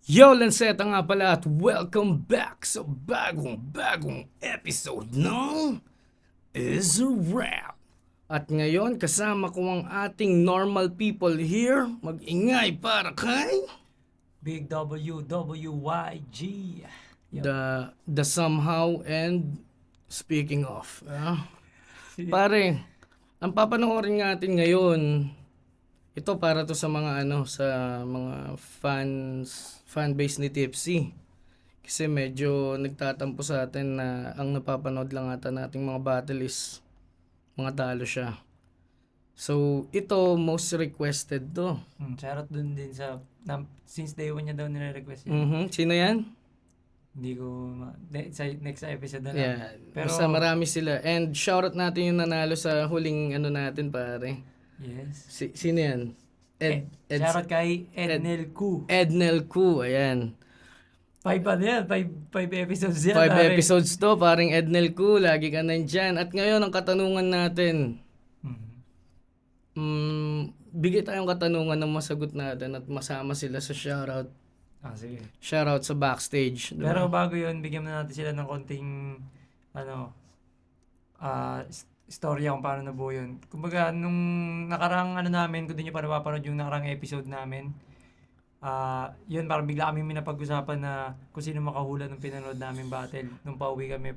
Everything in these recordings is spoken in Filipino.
Yo, Lanceta nga pala at welcome back sa bagong episode ng Is a Rap. At ngayon, kasama ko ang ating normal people here. Mag-ingay para kay Big WWYG. Yup. the somehow and speaking of. Pare, ang papanoorin natin ngayon, ito para to sa mga sa mga fan base ni Tipsy. Kasi medyo nagtatampo sa atin na ang napapanood lang ata nating mga battle is mga talo siya. So, ito most requested to. Shoutout dun din since day one niya daw nire-request yun. Sino yan? Hindi ko next episode na lang. Yeah. Pero, Basta marami sila. And shoutout natin yung nanalo sa huling natin pare. yes. Sino yan? Shoutout kay Ednel Ku. Ednel Ku, ayan. 5 episodes yan. 5 pare. episodes to, paring Ednel Ku, lagi ka nandyan. At ngayon, ang katanungan natin, bigay tayong katanungan na masagot natin at masama sila sa shoutout. Sige. Shoutout sa backstage. Diba? Pero bago yun, bigyan na natin sila ng konting storya kung paano nabuo yun. Kumbaga, nung nakarang namin, kung di nyo pa napapanood yung nakarang episode namin, yun, parang bigla kami minapag-usapan na kung sino makahula nung pinanood namin battle. Nung pauwi kami.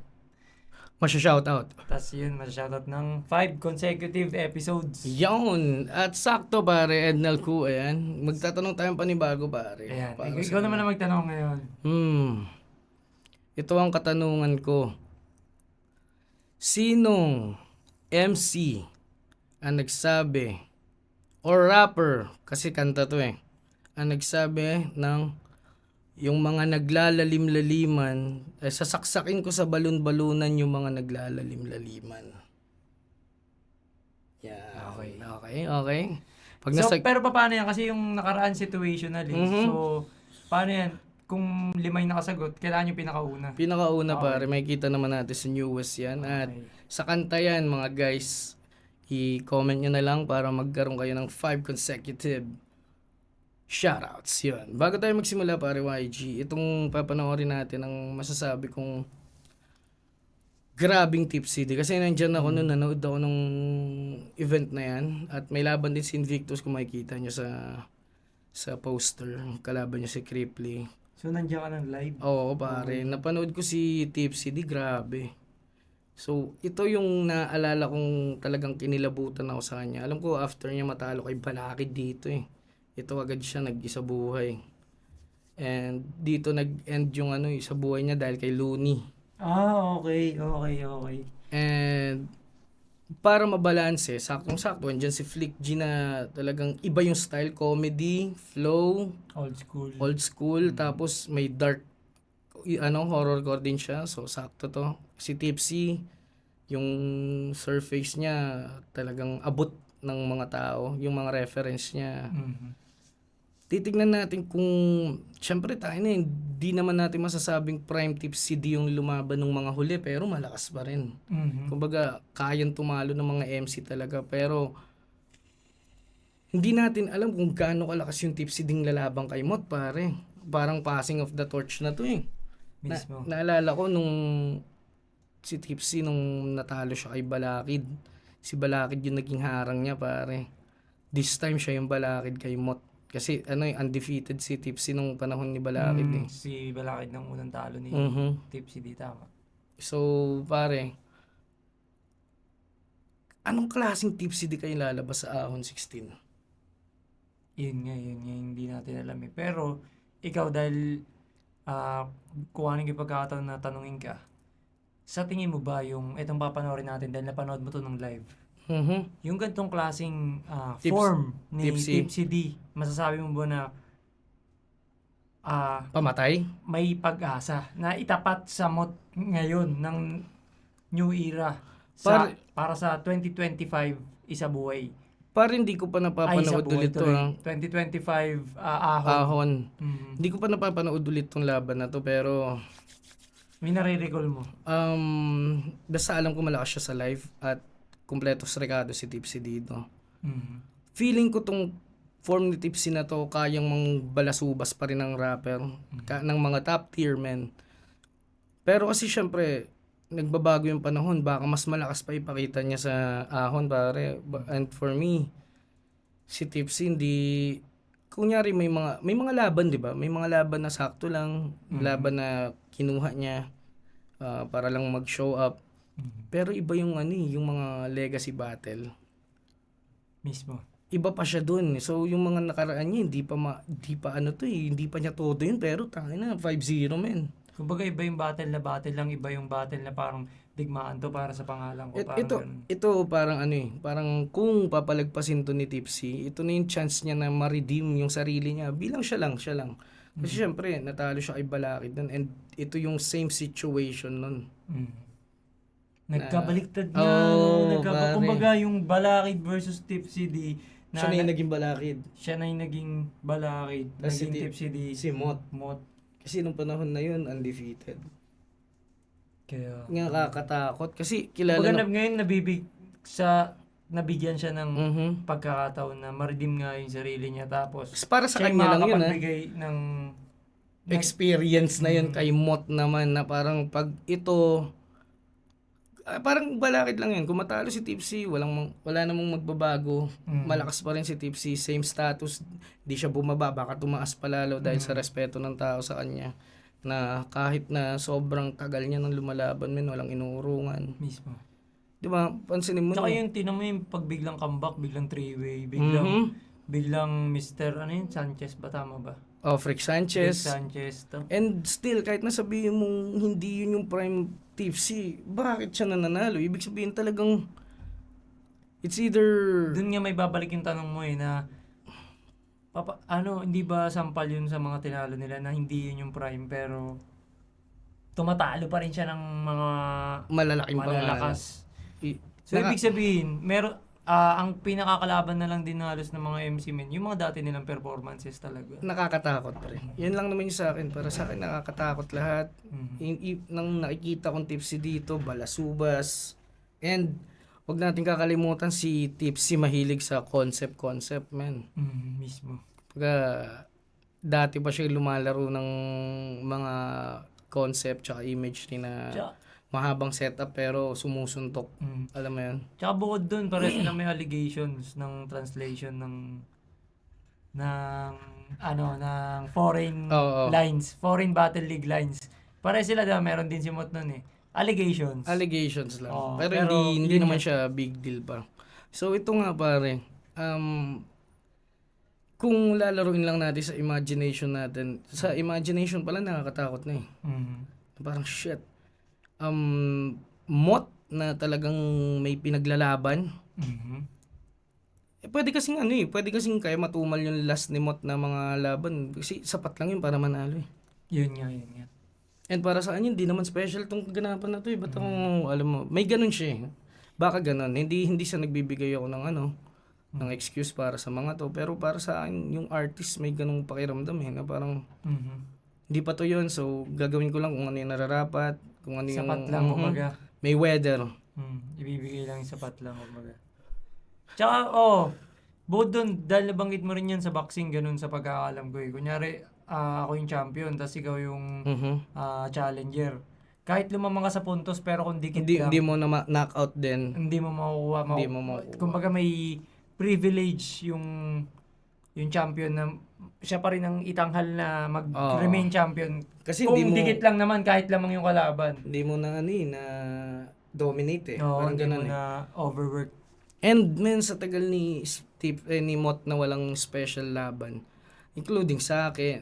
Masya-shoutout. Tapos yun, masya-shoutout ng 5 consecutive episodes. Yun. At sakto pare, Ednel Ku, ayan. Magtatanong tayong panibago pare. Ayan. Para Ikaw naman na magtanong ngayon. Ito ang katanungan ko. Sinong MC ang nagsabi, or rapper, kasi kanta to ang nagsabi ng yung mga naglalalim-laliman, sasaksakin ko sa balon-balunan yung mga naglalalim-laliman. Yeah. Okay. Pero paano yan? Kasi yung nakaraan situational So, paano yan? Kung 5 nakasagot, kailangan yung pinakauna. Pinakauna Okay. pare, may kita naman natin sa newest yan. At sa kanta yan mga guys, i-comment nyo na lang para magkaroon kayo ng 5 consecutive shoutouts. Yun. Bago tayo magsimula pare YG, itong papanoorin natin ang masasabi kong grabing Tipsy. Kasi nandyan ako nung nanood ako nung event na yan. At may laban din si Invictus kung makikita nyo sa poster. Kalaban nyo si Cripply. So, nandiyan ka ng live? Oo pare, napanood ko si Tipsy, di grabe. So, ito yung naalala kong talagang kinilabutan ako sa kanya. Alam ko after niya matalo kay Balakid dito Ito agad siya nag-isa buhay. And dito nag-end yung sa buhay niya dahil kay Looney. Okay. And para mabalanse, saktong-sakto, andyan si Flick G na talagang iba yung style, comedy, flow, Old school. tapos may dark horrorcore din siya. So sakto to. Si Tipsy, yung surface niya talagang abot ng mga tao, yung mga reference niya. Titignan natin kung syempre tayo hindi naman natin masasabing prime Tipsy D yung lumaban ng mga huli pero malakas pa rin. Kumbaga kayang tumalo ng mga MC talaga pero hindi natin alam kung gaano kalakas yung Tipsy ding lalaban kay Mot pare. Parang passing of the torch na to Mismo. Naalala ko nung si Tipsy nung natalo siya kay Balakid. Si Balakid yung naging harang niya pare. This time siya yung Balakid kay Mot. Kasi undefeated si Tipsy nung panahon ni Balakid Si Balakid ng unang talo ni Tipsy D, tama. So, pare, anong klaseng Tipsy D kayo lalabas sa Ahon 16? Yun nga, hindi natin alam Pero, ikaw dahil kung anong yung pagkakataon na tanungin ka, sa tingin mo ba yung itong papanoorin natin dahil napanood mo to ng live? Yung gantong klaseng form ni Tipsy D, masasabi mo ba na Pamatay? may pag-asa na itapat sa Mot ngayon ng new era para sa 2025 isa buhay? Pare, hindi ko pa napapanood ulit to. 2025 Ahon. Hindi ko pa napapanood ulit tong laban na to pero may nare-recall mo? basta alam ko malakas siya sa live at kumpleto sa rekado si Tipsy dito. Mm-hmm. Feeling ko tong form ni Tipsy na to kayang balasubas pa rin ng rapper, ng mga top tier men. Pero kasi syempre, nagbabago yung panahon, baka mas malakas pa ipakita niya sa ahon, pare. And for me, si Tipsy hindi, kunyari may mga laban, 'di ba? May mga laban na sakto lang, laban na kinuha niya para lang mag-show up. Pero iba yung yung mga legacy battle. Mismo. Iba pa siya dun. So yung mga nakaraan niya hindi pa hindi pa niya todo yun, pero tangina 5-0 men. Kumbaga iba yung battle lang, iba yung battle na parang digmaan to para sa pangalan ko. Parang Ito, ganun. ito parang parang kung papalagpasin to ni Tipsy, ito na yung chance niya na ma-redeem yung sarili niya bilang siya lang. Kasi syempre, natalo siya kay Balakid nun, and ito yung same situation nun. Nagkabaliktad nga, pare. kumbaga yung Balakid versus Tipsy D, Siya na yung naging Balakid. siya na yung naging Balakid, Tapos naging Tipsy D, si Mot. Mot. Kasi nung panahon na yun, undefeated. Kaya, Nga kakatakot. Kasi kumbaga kilala na... ngayon nabigyan siya ng pagkakataon na ma-redeem nga yung sarili niya, tapos Para sa siya yung kanya lang yun, makakapagbigay ng experience na yun kay Mot naman, na parang pag ito, parang Balakid lang yun. Kung matalo si Tipsy, wala namang magbabago. Malakas pa rin si Tipsy, same status, di siya bumaba, baka tumaas pa lalo dahil sa respeto ng tao sa kanya, na kahit na sobrang tagal niya nang lumalaban men, walang inuurungan. mismo. Di ba? Pansinin mo Tsaka no? yung tinan mo yung pag biglang comeback, biglang three-way, biglang Mr. Sanchez ba, tama ba? Frick Rick Sanchez. Sanchez to. And still, kahit nasabihin mong hindi yun yung prime Tipsy, bakit siya nananalo? Ibig sabihin talagang, it's either... Doon nga may babalik yung tanong mo na hindi ba sampal yun sa mga tinalo nila na hindi yun yung prime, pero tumatalo pa rin siya ng mga malalaking malalakas. I- So Naka- ibig sabihin, ang pinakakalaban na lang din halos ng mga MC men, yung mga dati nilang performances talaga. nakakatakot pa rin. Yun lang naman yung sa akin. Para sa akin, nakakatakot lahat. Nang nakikita kong Tipsy dito, balasubas. And, wag natin kakalimutan si Tipsy mahilig sa concept, man. Mismo. Pagka, dati pa siya lumalaro ng mga concept tsaka imagery na Tsaka- mahabang setup pero sumusuntok. Alam mo yun? Tsaka bukod dun, pares na may allegations ng translation ng foreign Oo. lines, foreign battle league lines. Pare sila meron din si Mot nun Allegations. Allegations lang. Oo, pero pero hindi yun naman nga. siya big deal pa. So ito nga pare, kung lalaruin lang natin sa imagination natin, sa imagination pala nakakatakot na eh. Parang shit. Mot na talagang may pinaglalaban. Pwede kasing kaya matumal yung last ni Mot na mga laban. Kasi sapat lang yun para manalo eh. Yun nga. And para sa kanya, hindi naman special tong ganapan na to eh. Ba't ako, alam mo, may ganun siya eh. Baka ganun. Hindi siya nagbibigay ako ng ng excuse para sa mga to. Pero para sa akin, yung artist may ganung pakiramdam eh. Na parang, hindi pa to yun. So, gagawin ko lang kung ano yung nararapat. Kung ano yung... Sapat lang, kumbaga. May weather. Ibibigay lang yung sapat lang, kumbaga. Tsaka, bukod dun, dahil nabanggit mo rin yan sa boxing, ganun sa pagkakalam ko Kunyari, ako yung champion, tas ikaw yung challenger. Kahit lumamang ka sa puntos, pero kung dikit lang, Hindi mo na knockout din. hindi mo makukuha. Hindi mo makukuha. Kumbaga may privilege yung champion na siya pa rin ang itanghal na mag-remain champion. Kasi Kung hindi mo... dikit lang naman, kahit lamang yung kalaban. Hindi mo na na dominate eh. Oo, Parang hindi mo ganun eh. na overwork. And men, sa tagal ni ni Mot na walang special laban, including sa akin,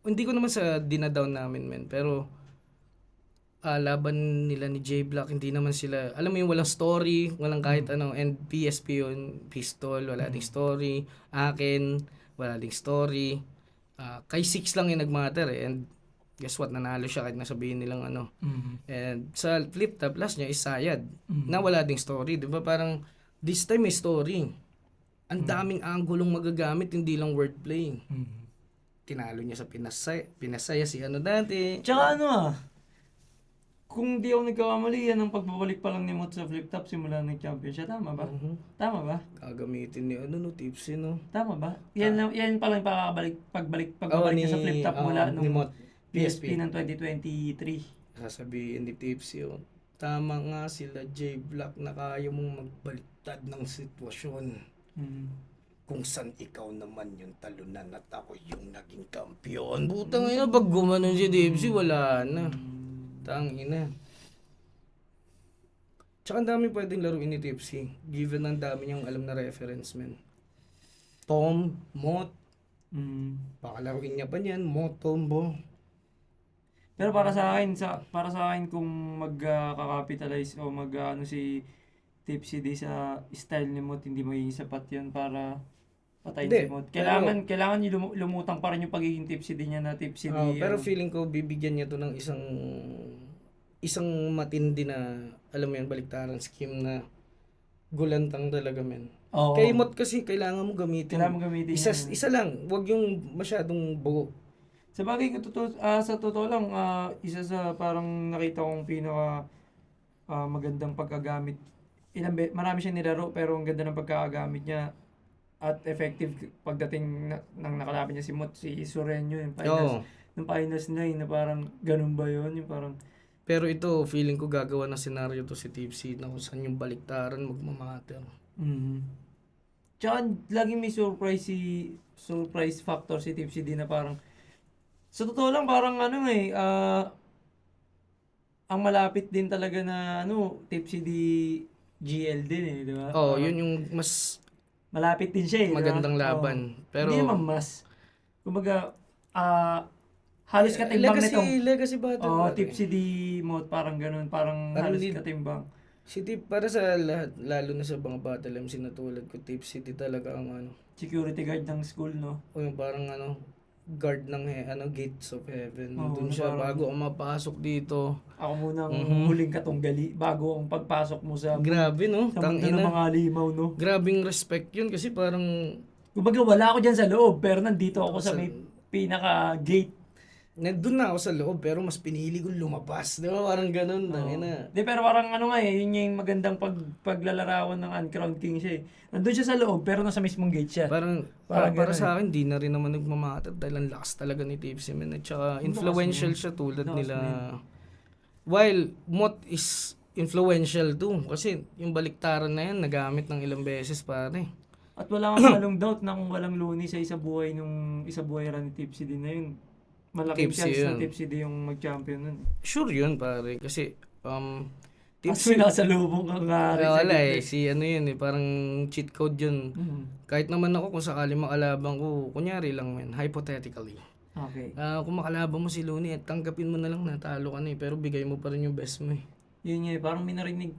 hindi ko naman sa dinadown namin men, pero laban nila ni J Block, hindi naman sila, alam mo yung walang story, walang kahit and PSP yun, Pistol, wala ding story, akin, wala ding story, kay Six lang yung nagmatter eh, and guess what, nanalo siya kahit nasabihin nilang And sa flip top, last niya is Sayad, na wala ding story, di ba? Parang, this time may story. Ang daming anggulong magagamit, hindi lang wordplay. Tinalo niya sa Pinasaya si dati. Tsaka kung di ako nagkakamali, yan ang pagbabalik pa lang ni Mot sa flip top simula ng champion siya. Tama ba? Mhm. Tama ba? Gagamitin ni ano no, tipsy no. Tama ba? Yan, yan pa lang Oo, pagbabalik niya sa flip top mula ni nung Mot, PSP PSP. ng 2023. Sasabihin ni Tipsy, oh, tama nga sila J Black na kaya mong magbaliktad ng sitwasyon. Mm. Kung saan ikaw naman yung talunan at ako yung naging kampiyon. Butang ina, pag gumanon si Tipsy, wala na. Tang ina. Tsaka ang dami pwedeng laruin ni Tipsy. Given ang dami niyang alam na reference, man. Tom, Mot, Mm. baka laruin niya pa niyan, Mot, Tombo. Pero para sa akin kung magka-capitalize o ano si Tipsy D sa style ni Mot, hindi magiging sapat 'yun para patayin Hindi, si Mot. Kailangan niya lumutang pa rin yung pagiging Tipsy D niya na Tipsy D. Pero feeling ko bibigyan niya to ng isang matindi na alam mo yan baliktaran scheme na gulantang talaga men. Oo. Kay Mot kasi kailangan mo gamitin. Kailangan mo gamitin Isa, yan. isa lang, wag yung masyadong buo. Sa bagay, sa totoo lang, isa sa parang nakita kong pinaka magandang pagkagamit. Marami siyang nilaro pero ang ganda ng pagkakagamit niya at effective pagdating ng nakalapit niya si Mot, si Sureño, yung finals, Oo. ng finals 9 na parang ganun ba yun? Yung parang, Pero ito, feeling ko gagawa ng senaryo to si Tipsy na kung saan yung baliktaran magmamatter. Tsaka laging may surprise factor si Tipsy D na parang, sa totoo lang parang ang malapit din talaga na Tipsy D GL din di ba? Oo, Parang yun yung mas malapit din siya di ba? magandang Oo. laban. Pero Hindi naman mas. Kumbaga, halos katimbang nitong. legacy battle. Oo, pare. Tipsy D mode, parang ganun. Parang Parang halos hindi- katimbang. Si Tip, para sa lahat, lalo na sa mga battle MC na tulad ko, Tipsy di talaga ang Security guard ng school, no? o yung parang guard ng gates of heaven. Oo, Doon na siya parang- bago ako mapasok dito. Ako munang Mhm. huling katunggali bago ang pagpasok mo sa Grabe no, sa mundo ng tangina. mga limaw, no? Grabing respect yun kasi parang Kumbaga, wala ako dyan sa loob, pero nandito ako sa Sa- may pinaka-gate. nandun na ako sa loob pero mas pinili ko lumabas. Di ba? Parang ganun. Tangina. Di, pero parang yun yung magandang paglalarawan ng Uncrowned King siya eh. Nandun siya sa loob, pero nasa mismong gate siya. Parang, Parang para ganun sa akin, di na rin naman nagmamatter dahil ang lakas talaga ni Tipsy man. At saka influential siya tulad Lakas nila. man. While Mot is influential too. Kasi yung baliktaran na yan, nagamit ng ilang beses pare. At wala kang halong doubt na kung walang Looney sa isa buhay run ni Tipsy din na yun. Malaking Tipsy chance na yun. Tipsy din yung mag-champion nun. Sure yun pare. Kasi, Kasi Tipsy, nasa lubong kang nga rin sa wala gitna. si yun parang cheat code yun. Kahit naman ako kung sakali makalabang ko, kunyari lang men, hypothetically. Okay. Kung makalabang mo si Looney, tanggapin mo na lang natalo ka na pero bigay mo pa rin yung best mo Yun nga, parang may narinig,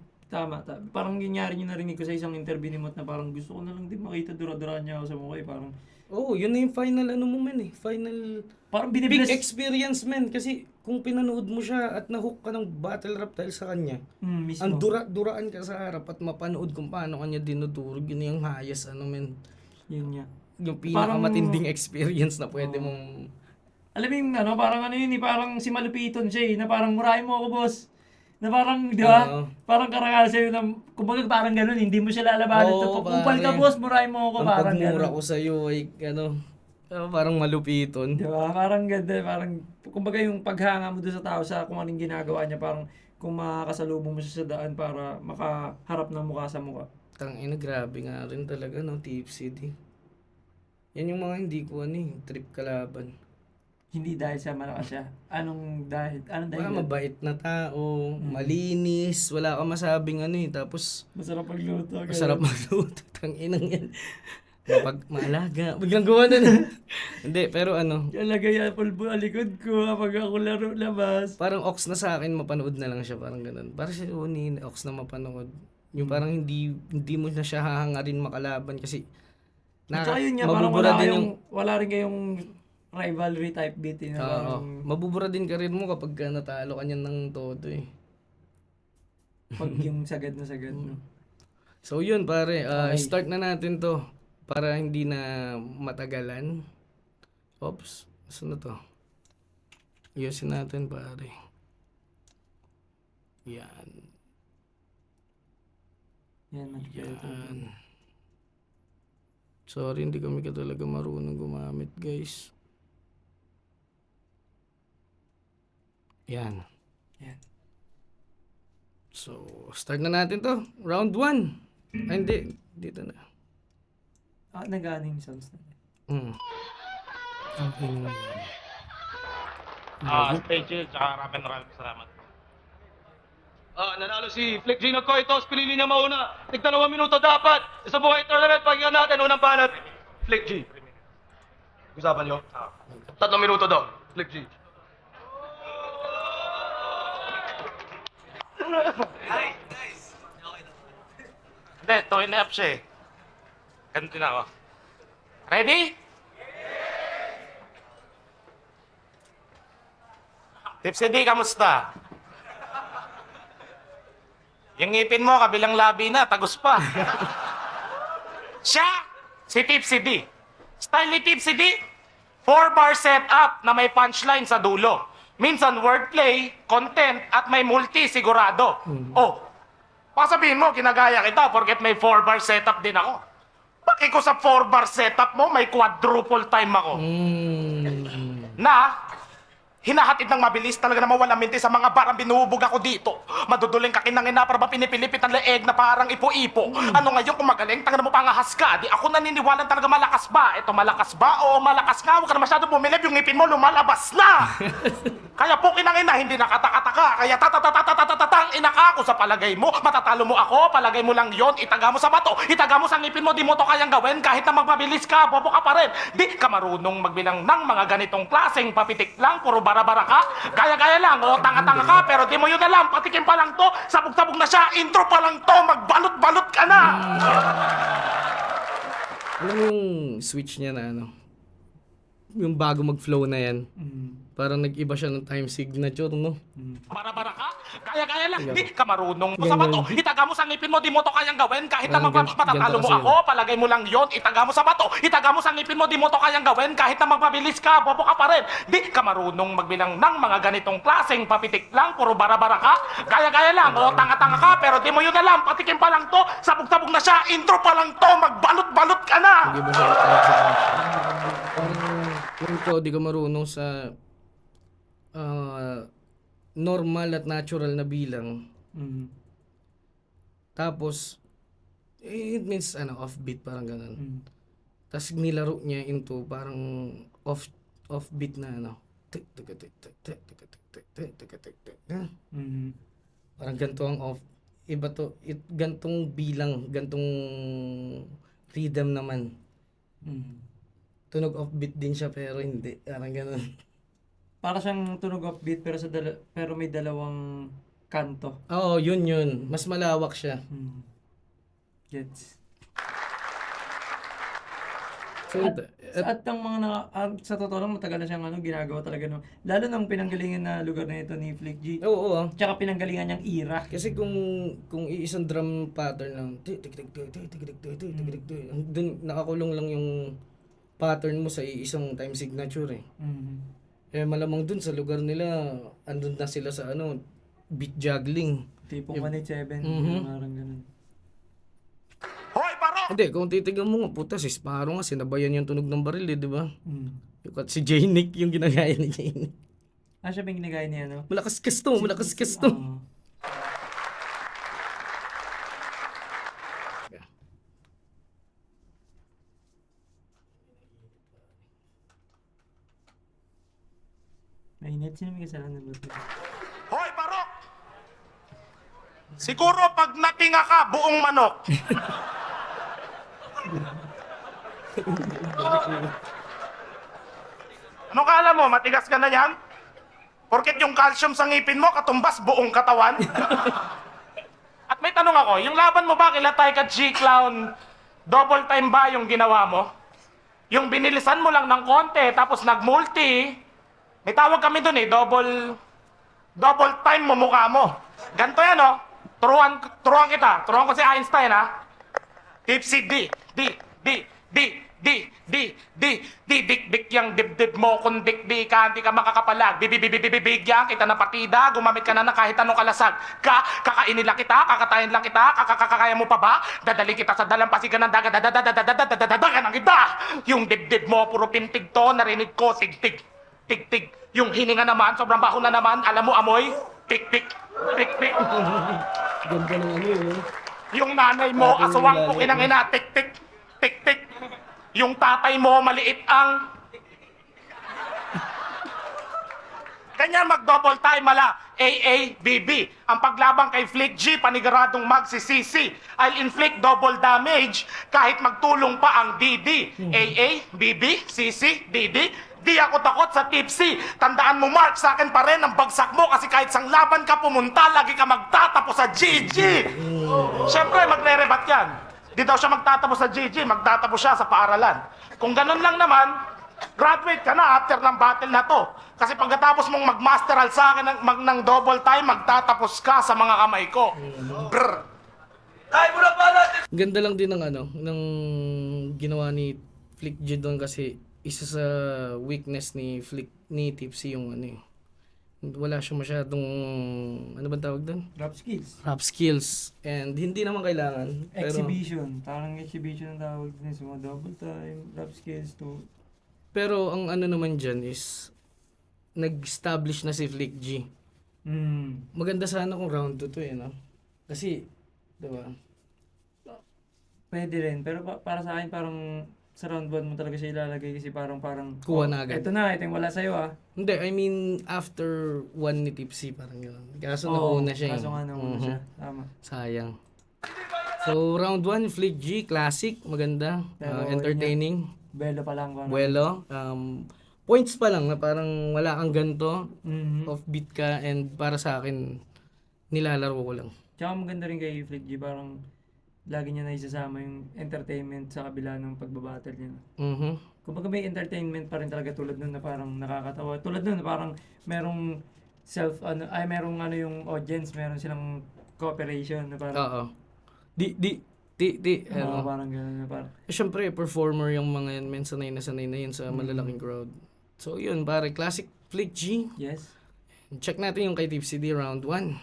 parang yun nga rin yung narinig ko sa isang interview ni Mot na parang gusto ko na lang din makita dura-duraan niya ako sa mukha parang, Yun na yung final mo man Final parang big binibless. experience man. Kasi kung pinanood mo siya at nahook ka ng battle rap dahil sa kanya, Mismo. ang duraan ka sa harap at mapanood kung paano kanya dinudurog, yun yung highest men. Yun nga. Yung pinakamatinding experience na pwede mong... Alam mo yung parang yun parang si Malupiton siya na parang murahin mo ako boss. Na parang, di ba? Oo. Parang karangal sa'yo na, kumbaga parang ganun, hindi mo siya lalabanan. Oo, Kupal ka pare. boss, murahin mo ako, Ang parang pagmura ganun. ko sa'yo ay parang malupiton. Di ba? Parang ganda, parang, kumbaga yung paghanga mo doon sa tao sa kung anong ginagawa niya, parang kung makakasalubong mo siya sa daan para makaharap ng mukha sa mukha. Tangina, grabe nga rin talaga Tipsy D. Yan yung mga hindi ko trip kalaban. Hindi dahil sa malakas siya. Anong dahil? Wala, mabait na tao, malinis, wala ka masabing tapos Masarap magluto. masarap magluto, tanginang yan. Maalaga, biglang gawa na. Hindi, pero Lagay ang pulbo ang likod ko kapag ako laro labas. parang ox na sa akin, mapanood na lang siya, parang ganun. Para si Uni, ox na mapanood. Yung parang hindi mo na siya hahangarin makalaban kasi At saka yun nga, parang mabubura din wala rin kayong rivalry type beat na Oo, parang mabubura din karir mo kapag natalo ka niyan ng todo pag yung sagad na sagad. No? So yun pare, Okay. start na natin to para hindi na matagalan. Oops, saan na to? Ayusin natin pare. Yan. Yan, Yan. Sorry, hindi kami ka talaga marunong gumamit, guys. Yan. Yan. So, start na natin to. Round 1. Ay, hindi. Dito na. Nag-ano yung sounds natin. Okay na yan. Stay chill, tsaka maraming salamat. Nanalo si Flick G ng Coitos, pinili niya mauna. Tig-2 minuto dapat. Sa buhay tournament, pakinggan natin, unang banat. Flick G. Usapan niyo? 3 minuto daw, Flick G. Hindi, 2.5 siya eh. Ganito na ako. Ready? Tipsy D, kamusta? Yung ngipin mo, kabilang labi na, tagus pa. Siya, si Tipsy D. Style ni Tipsy D, 4-bar setup na may punchline sa dulo. Minsan wordplay, content, at may multi sigurado. Oh, pasabihin mo, ginagaya kita porket may 4-bar setup din ako. Bakit ko sa 4-bar setup mo, may quadruple time ako. Na, hinahatid ng mabilis talaga na mawala minti sa mga bar ang binuhubog ako dito. Maduduling kakinangin na para ba pinipilipit ang leeg na parang ipo-ipo. Ano ngayon kung magaling, tanga mo pangahas ka. Di ako naniniwalang talaga malakas ba? Ito malakas ba? O malakas nga, huwag ka na masyado bumilib, yung ngipin mo lumalabas na. Kaya po kinangin na, hindi nakataka-taka. Kaya tatatatatatatatang inaka ako sa palagay mo. Matatalo mo ako, palagay mo lang yon. Itaga mo sa bato, itaga mo sa ngipin mo, di mo to kayang gawin. Kahit na magpabilis ka, bobo ka pa rin. Di ka marunong magbilang ng mga ganitong klaseng papitik lang, puro bara-bara ka. Gaya-gaya lang, o tanga-tanga ka, pero di mo yun alam. Patikim pa lang to, sabog-sabog na siya, intro pa lang to, magbalot-balot ka na. Alam mo yung switch niya na ano? Yung bago mag-flow na yan. Parang nag-iba siya ng time signature, no? Bara-bara ka? Gaya-gaya lang, di ka marunong mo sa bato. Itaga mo sa ngipin mo, di mo to kayang gawin. Kahit na matatalo mo ako, palagay mo lang yon. Itaga mo sa bato, itaga mo sa ngipin mo, di mo to kayang gawin. Kahit na magpabilis ka, bobo ka pa rin. Di ka marunong magbilang ng mga ganitong klaseng papitik lang, puro bara-bara ka. Gaya-gaya lang, o tanga-tanga ka, pero di mo yun alam. Patikim pa lang to, sabog-sabog na siya, intro pa lang to, magbalot-balot ka na. Nag-iba siya ng time signature. Parang kung ikaw di ka marunong sa normal at natural na bilang, tapos it means offbeat, parang ganun. Tapos nilaro niya into parang offbeat na parang ganito ang off. Iba to, gantong bilang, gantong rhythm naman. Tunog offbeat din siya pero hindi, parang ganun. Para siyang tunog offbeat pero may dalawang kanto. Oo, yun. Mas malawak siya. Gets. So, At ang mga sa totoo lang, matagal na siyang ginagawa talaga. No? Lalo nang pinanggalingan na lugar na ito ni Flick G. oo. Tsaka pinanggalingan niyang era. Kasi kung isang drum pattern lang, dun nakakulong lang yung pattern mo sa isang time signature eh. Eh malamang dun sa lugar nila, andun na sila sa beat juggling. Tipong 187, parang ganun. Hoy, paro! Hindi, kung titignan mo nga, puta, si Sparrow nga, sinabayan yung tunog ng baril, di ba? Si J-Nick yung ginagaya ni J-Nick. Siya ba yung ginagaya niya, no? Malakas to. Mainit. Sino may kasalanan ba ito? Hoy, paro! Siguro pag natinga ka, buong manok. Ano kala mo, matigas ka na yan? Porket yung calcium sa ngipin mo, katumbas buong katawan? At may tanong ako, yung laban mo ba kila Taika G-Clown, double time ba yung ginawa mo? Yung binilisan mo lang ng konti, tapos nag-multi, may tawag kami dun double time mo mukha mo. Ganto yan, oh. Turuan kita. Turuan ko si Einstein, ha. Tipsy D, D, D, D, D, Dik yang dibdib mo kung di ka, hindi ka makakapalag. Bibigyan kita ng partida, gumamit ka na ng kahit anong kalasag. Kakainin lang kita, kakatayin lang kita, kakakaya mo pa ba? Dadali kita sa dalampasigan ng dagat, dadadagan ng kita. Yung dibdib mo, puro pintig to, narinig ko, tig-tig. Yung hininga naman, sobrang baho na naman, alam mo amoy? Tik-tik. Ganda ng ano yun. Yung nanay mo, Ating aswang nilalim. ko kinangina, tik-tik. Yung tatay mo, maliit ang... Ganyan mag-double time mala. AABB. Ang paglaban kay Flick G, paniguradong magsisisi. I'll inflict double damage kahit magtulong pa ang DD. AABB, CC, DD. Di ako takot sa tipsy. Tandaan mo, Mark, sa akin pa rin ang bagsak mo kasi kahit sang laban ka pumunta, lagi ka magtatapos sa GG. Siyempre, magre-rebat yan. Di daw siya magtatapos sa GG, magtatapos siya sa paaralan. Kung ganun lang naman, graduate ka na after ng battle na to. Kasi pagkatapos mong mag-masteral sa akin ng double time, magtatapos ka sa mga kamay ko. Brr. Ay, muna pa natin! Ganda lang din ng ano, ng ginawa ni Flick G doon kasi isa sa weakness ni Tipsy yung ano eh. Wala siya masyadong, ano ba tawag doon? Rap skills. Rap skills. And hindi naman kailangan. Pero, Exhibition. Parang exhibition ang tawag din sa mga double time, rap skills to... pero ang ano naman dyan is, nag-establish na si Flick G. Maganda sana kung round 2 to eh, no? Kasi, diba? Pwede rin. Pero para sa akin parang sa round 1 mo talaga siya ilalagay kasi parang Kuha na agad. Ito na, ito yung wala sa'yo ah. Hindi, I mean, after 1 ni Tipsy, parang gano'n. Kaso Oo, nauna siya. kaso nga nauna Mhm. siya. Tama. Sayang. So, round 1, Flick G, classic, maganda, Pero entertaining, Belo pa lang. Parang. buwelo. Points pa lang na parang wala kang ganito, Mhm. offbeat ka, and para sa akin, nilalaro ko lang. Tsaka maganda rin kay Flick G, parang lagi niya na isasama yung entertainment sa kabila ng pagbabattle niya. Mhm. Kumbaga may entertainment pa rin talaga tulad nun na parang nakakatawa. Tulad nun na parang merong merong yung audience, meron silang cooperation na parang Oo. Di, ano. parang gano'n na parang Siyempre, performer yung mga yan, men, sanay na yun sa malalaking crowd. So, yun, pare, classic Flick G. yes. Check natin yung kay Tipsy D round 1.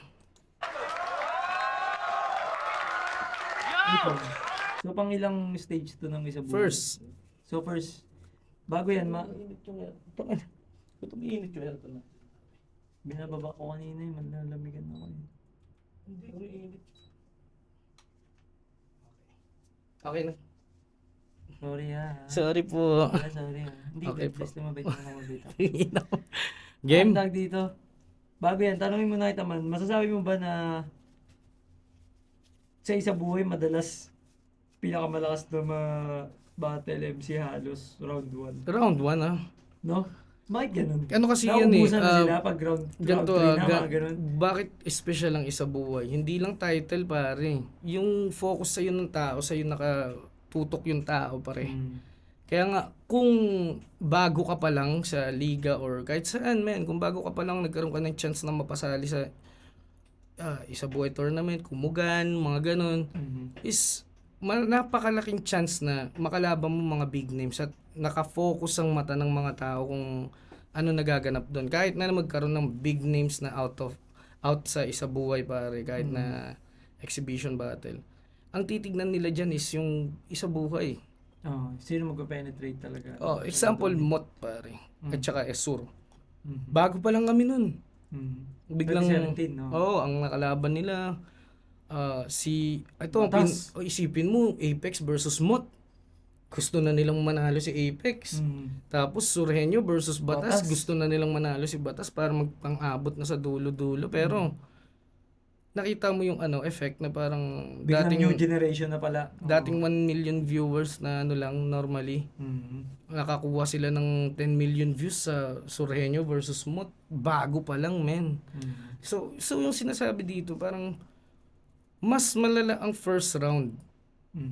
So pang ilang stage to ng isa buhay? First. So first, bago yan, Init yung aircon na. binababa ko kanina yung manlalamigan ako eh. Hindi, umiinit. Okay na. Sorry ha. Sorry po. Sorry ha. Hindi, Okay God bless na mabait na mabait. Game? Ang tag dito. Bago yan, tanongin mo na kita man, masasabi mo ba na sa isa buhay madalas pinakamalakas na battle MC halos round 1? Round 1 ah. No? Bakit ganun? Ano kasi yun eh. Naubusan na sila pag round 3 Ganito na mga ganun. bakit special ang isa buhay? Hindi lang title pare. Yung focus sa'yo ng tao, sa'yo nakatutok yung tao pare. Kaya nga, kung bago ka pa lang sa liga or kahit saan, man, kung bago ka pa lang nagkaroon ka ng chance na mapasali sa isa buhay tournament, kumugan, mga ganun, is napakalaking chance na makalaban mo mga big names at nakafocus ang mata ng mga tao kung ano nagaganap doon. Kahit na magkaroon ng big names na out sa isa buhay pare, kahit na exhibition battle. Ang titignan nila dyan is yung isa buhay. Sino magpa-penetrate talaga? Example, Mot pare. At saka Esur. Mhm. Bago pa lang kami nun. Biglang 2017, no? ang nakalaban nila Batas. isipin mo Apex versus Mot. Gusto na nilang manalo si Apex. Tapos Surhenyo versus Batas, Batas. gusto na nilang manalo si Batas para magpang-abot na sa dulo-dulo, pero nakita mo yung effect na parang Biglang new generation na pala. dating 1 million viewers na lang normally. Nakakuha sila ng 10 million views sa Surhenyo versus Mot. Bago pa lang, men. So yung sinasabi dito, parang mas malala ang first round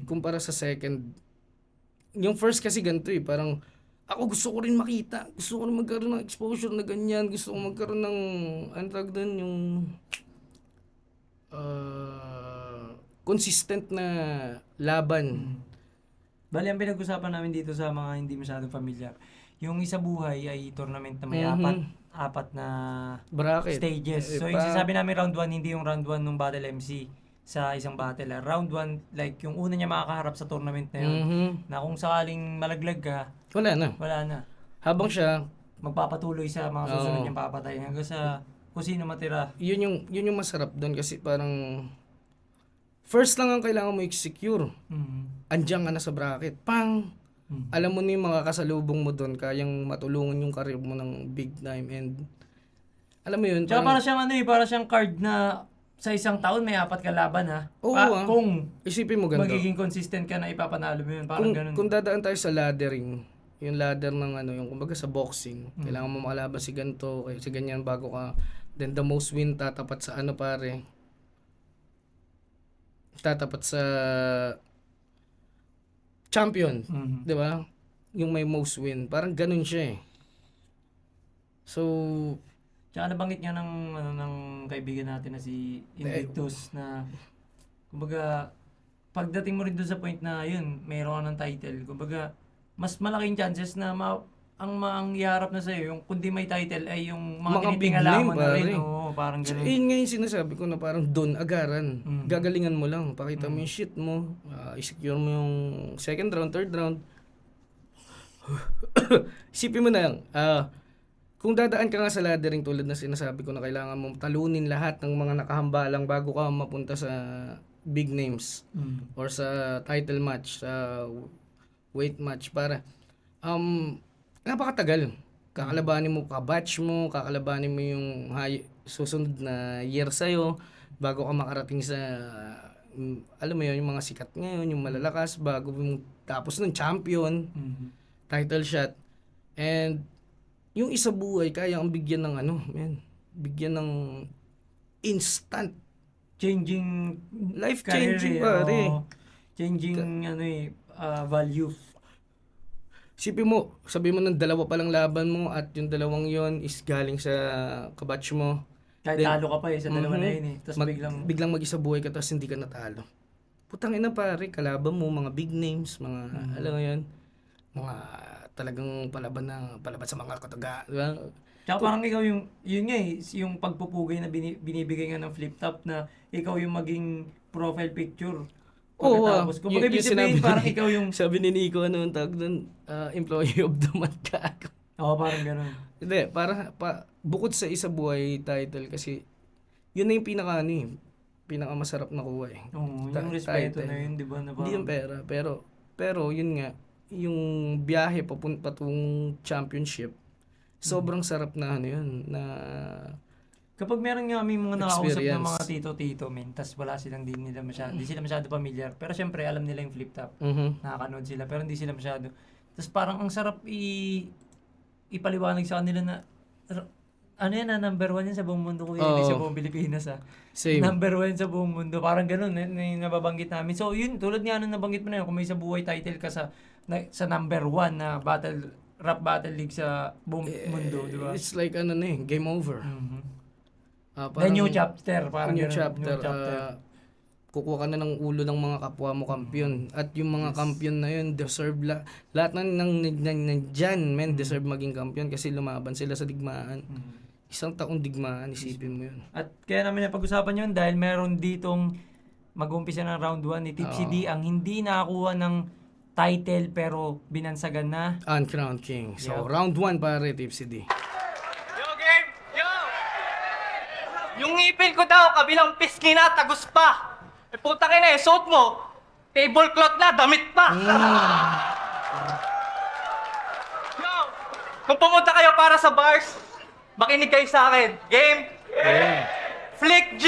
kumpara sa second. Yung first kasi ganito eh, parang ako gusto ko rin makita. Gusto ko rin magkaroon ng exposure na ganyan. Gusto ko magkaroon ng, ano tawag doon, yung consistent na laban. Bali, ang pinag-usapan namin dito sa mga hindi masyadong familiar, yung Isa Buhay ay tournament na may apat na Bracket. stages. So, yung sinasabi namin round 1, hindi yung round 1 nung Battle MC sa isang battle. Round 1, like yung una niya makakaharap sa tournament na yun, na kung sakaling malaglag ka, Wala na. na. Habang siya, Magpapatuloy sa mga susunod niyang papatayin hanggang sa kung sino matira. yun yung masarap doon kasi parang first lang ang kailangan mo i-secure. Andiyan ka na sa bracket. Pang! Alam mo na yung mga kasalubong mo doon, kayang matulungan yung career mo ng big time and alam mo yun. Tsaka para siyang para siyang card na sa isang taon may 4 ka laban ha. Oo, Kung isipin mo ganito. magiging consistent ka na ipapanalo mo yun. Parang ganun. Kung dadaan tayo sa laddering, yung ladder ng yung kumbaga sa boxing, kailangan mo makalaban si ganito, kaya si ganyan bago ka, then the most win tatapat sa pare, tatapat sa champion, di ba? Yung may most win, parang ganun siya eh. So, Tsaka nabanggit niya ng kaibigan natin na si Invictus na kumbaga pagdating mo rin doon sa point na yun, mayroon ka ng title, kumbaga mas malaking chances na ang iharap na sa'yo, yung kundi may title ay yung mga Mga big pinipingalaman name, na rin. pare. Oo, parang so ganun. yun nga yung sinasabi ko na parang doon agaran. Gagalingan mo lang, pakita mo yung shit mo, i-secure mo yung second round, third round. Isipin mo na lang, kung dadaan ka nga sa laddering tulad na sinasabi ko na kailangan mo talunin lahat ng mga nakahambalang bago ka mapunta sa big names or sa title match, sa weight match para napakatagal. Kakalabanin mo ka-batch mo, kakalabanin mo yung susunod na year sa'yo bago ka makarating sa alam mo yun, yung mga sikat ngayon, yung malalakas, bago yung tapos ng champion, title shot. And yung Isa Buhay, kaya ang bigyan ng bigyan ng instant Changing life-changing, career, pare. changing value. Sipin mo, sabi mo ng dalawa palang laban mo at yung dalawang yon is galing sa kabatch mo. Kahit talo ka pa sa dalawa na yun eh. Tapos biglang mag-Isa Buhay ka tapos hindi ka natalo. Putang ina pare, kalaban mo mga big names, mga alam mo yun, mga talagang palaban sa mga kataga, di ba? Tsaka parang ikaw yun nga yung pagpupugay na binibigay nga ng flip top na ikaw yung maging profile picture. Pagkatapos, kung ibig sabihin, parang ikaw yung... Sabi ni Nico, ang tawag doon, employee of the month ka ako. Oo, parang gano'n. Hindi, bukod sa Isa Buhay title kasi, yun na yung pinakamasarap na kuha eh. Oo, yung respeto na yun, di ba? Hindi yung pera, pero yun nga, yung biyahe patungong championship, sobrang sarap na yun, na kapag meron nga kami mga nakausap ng mga experience. tito-tito, tas wala silang di sila masyado familiar. Pero syempre, alam nila yung flip top. Nakakanood sila, pero hindi sila masyado. Tas parang ang sarap ipaliwanag sa kanila na, ano yan number 1 yan sa buong mundo ko, hindi sa buong Pilipinas Same. Number 1 sa buong mundo. Parang ganun, yung nababanggit namin. So yun, tulad nga nung nabanggit mo na yun, kung may Isa Buhay title ka sa number 1 na rap battle league sa buong mundo, di ba? It's like game over. The new chapter, parang new ganun, chapter. new chapter. Kukuha ka na ng ulo ng mga kapwa mo kampiyon. At yung mga kampiyon na yun, deserve lahat nandyan, deserve maging kampiyon kasi lumaban sila sa digmaan. Isang taong digmaan, isipin mo yun. At kaya namin napag-usapan yun dahil meron ditong mag-umpisa ng round 1 ni Tipsy D ang hindi nakakuha ng title pero binansagan na. Uncrowned King. So, Yup. round 1 pare, Tipsy D. Yo, game! Yo! Yung ngipin ko daw, kabilang pisngi na, tagus pa. Eh, putang ina eh, suot mo. Tablecloth na, damit pa. Yo! Kung pumunta kayo para sa bars, makinig kayo sa akin. Game? Flick G!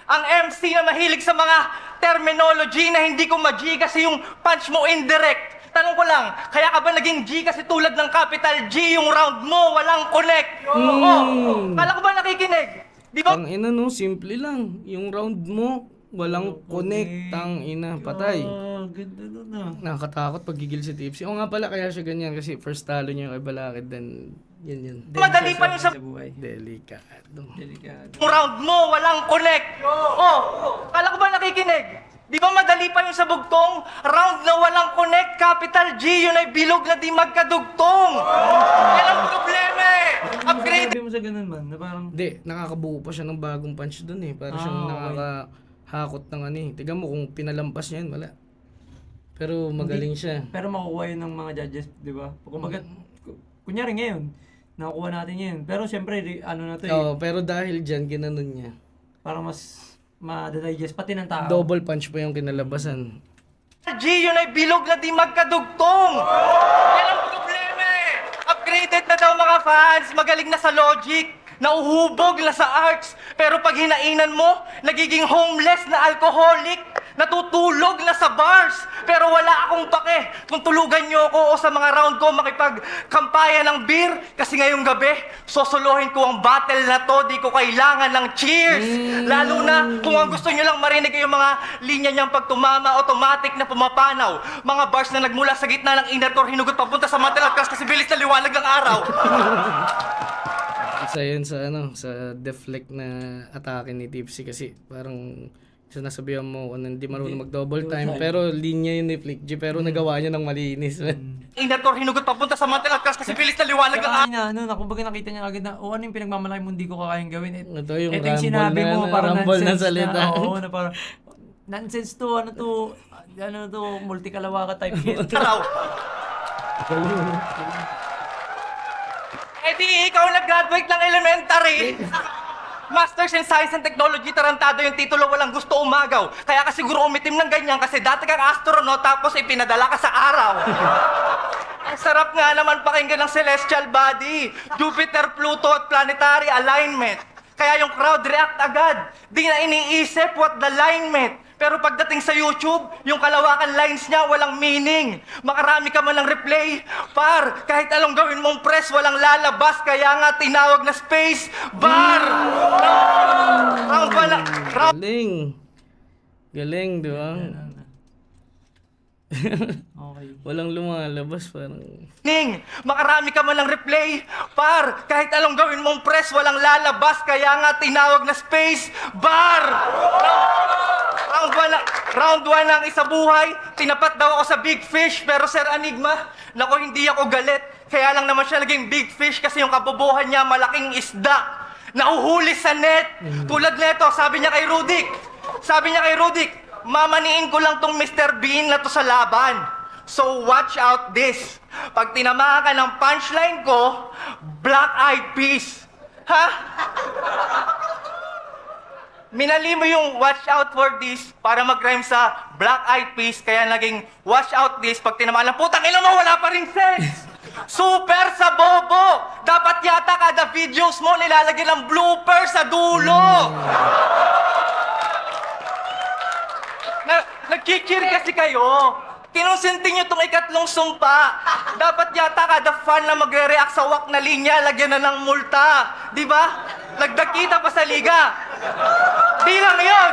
Ang MC na mahilig sa mga terminology na hindi ko ma-G kasi yung punch mo indirect. Tanong ko lang, kaya ka ba naging G kasi tulad ng capital G yung round mo, walang connect? Kala ko ba nakikinig? Di ba? Tang ina simple lang. Yung round mo, walang connect. Tang ina, patay. Ganda nun Nakakatakot pag gigil si Tipsy. O nga pala, kaya siya ganyan kasi first talo niya kay Balakid, then yun. Madali pa yung sa buhay. Delikado. Delikado. round mo, walang connect. Kala ko ba nakikinig? Di ba madali pa yung sa bugtong? Round na walang connect, capital G, yun ay bilog na di magkadugtong. Yan ang problema eh. Upgrade. Sabi mo sa ganun man, na parang, Hindi, nakakabuo pa siya ng bagong punch dun eh. Para siyang okay. nakakahakot ng ano eh. Tignan mo kung pinalampas niya yun, wala. Pero magaling siya. pero makukuha yun ng mga judges, di ba? Kumaga, kunyari ngayon, nakukuha natin yun. Pero syempre, ano na to eh, Oo, pero dahil dyan, ginanon niya. parang mas ma-digest pati ng tao. Double punch pa yung kinalabasan. G, yun ay bilog na di magkadugtong. Yan ang problema eh. Upgraded na daw mga fans, magaling na sa logic, nauhubog na sa arts. Pero pag hinainan mo, nagiging homeless na alcoholic, natutulog na sa bars. Pero wala akong pake kung tulugan niyo ako o sa mga round ko makipagkampaya ng beer. Kasi ngayong gabi, sosolohin ko ang battle na to, di ko kailangan ng cheers. Lalo na kung ang gusto niyo lang marinig ay yung mga linya niyang pagtumama, automatic na pumapanaw. Mga bars na nagmula sa gitna ng inner core, hinugot papunta sa mantle at kasi bilis na liwanag ng araw. Isa yun sa sa deflect na atake ni Tipsy kasi parang sinasabihan mo kung hindi marunong mag-double time pero linya yun ni Flick G pero nagawa niya ng malinis. Inner core, hinugot papunta sa mantle at kasi bilis na liwanag ng araw. Kaya niya, kumbaga nakita niya agad na, ano yung pinagmamalaki mo, hindi ko kakayang gawin. Ito yung Ito yung rumble sinabi na, mo, parang rumble na nonsense salita. Oo, na parang, nonsense to, ano to, multikalawaka type shit. Araw. Eh di, ikaw nag-graduate ng elementary. Masters in Science and Technology, tarantado yung titulo, walang gusto umagaw. Kaya ka siguro umitim ng ganyan kasi dati kang astronaut tapos ipinadala ka sa araw. Ang sarap nga naman pakinggan ng celestial body, Jupiter, Pluto at planetary alignment. Kaya yung crowd react agad. Di na iniisip what the line meant. Pero pagdating sa YouTube, yung kalawakan lines niya walang meaning. Makarami ka man ng replay. Par, kahit anong gawin mong press, walang lalabas. Kaya nga tinawag na space bar. Round one na. Galing. Galing, di ba? Okay. Walang lumalabas parang Ning, makarami ka man ng replay. Par, kahit anong gawin mong press, walang lalabas. Kaya nga tinawag na space bar. Round 1 ng isa buhay. Tinapat daw ako sa big fish. Pero Sir Enigma, nako hindi ako galit. Kaya lang naman siya naging big fish kasi yung kabubuhan niya malaking isda. Nauhuli sa net. Tulad neto, sabi niya kay Rudik, mamaniin ko lang tong Mr. Bean na to sa laban. So watch out this. Pag tinamaan ka ng punchline ko, black eyed peas. Ha? Minali mo yung watch out for this para mag-rhyme sa black eyed peas, kaya naging watch out this. Pag tinamaan ng putang ina mo, wala pa rin sense. Super sa bobo! Dapat yata kada videos mo nilalagyan ng blooper sa dulo. Nagkikir kasi kayo. Kinonsenting nyo itong ikatlong sumpa. Dapat yata kada fan na magre-react sa wak na linya, lagyan na ng multa. Di ba? Nagdakita pa sa liga. Di lang yun.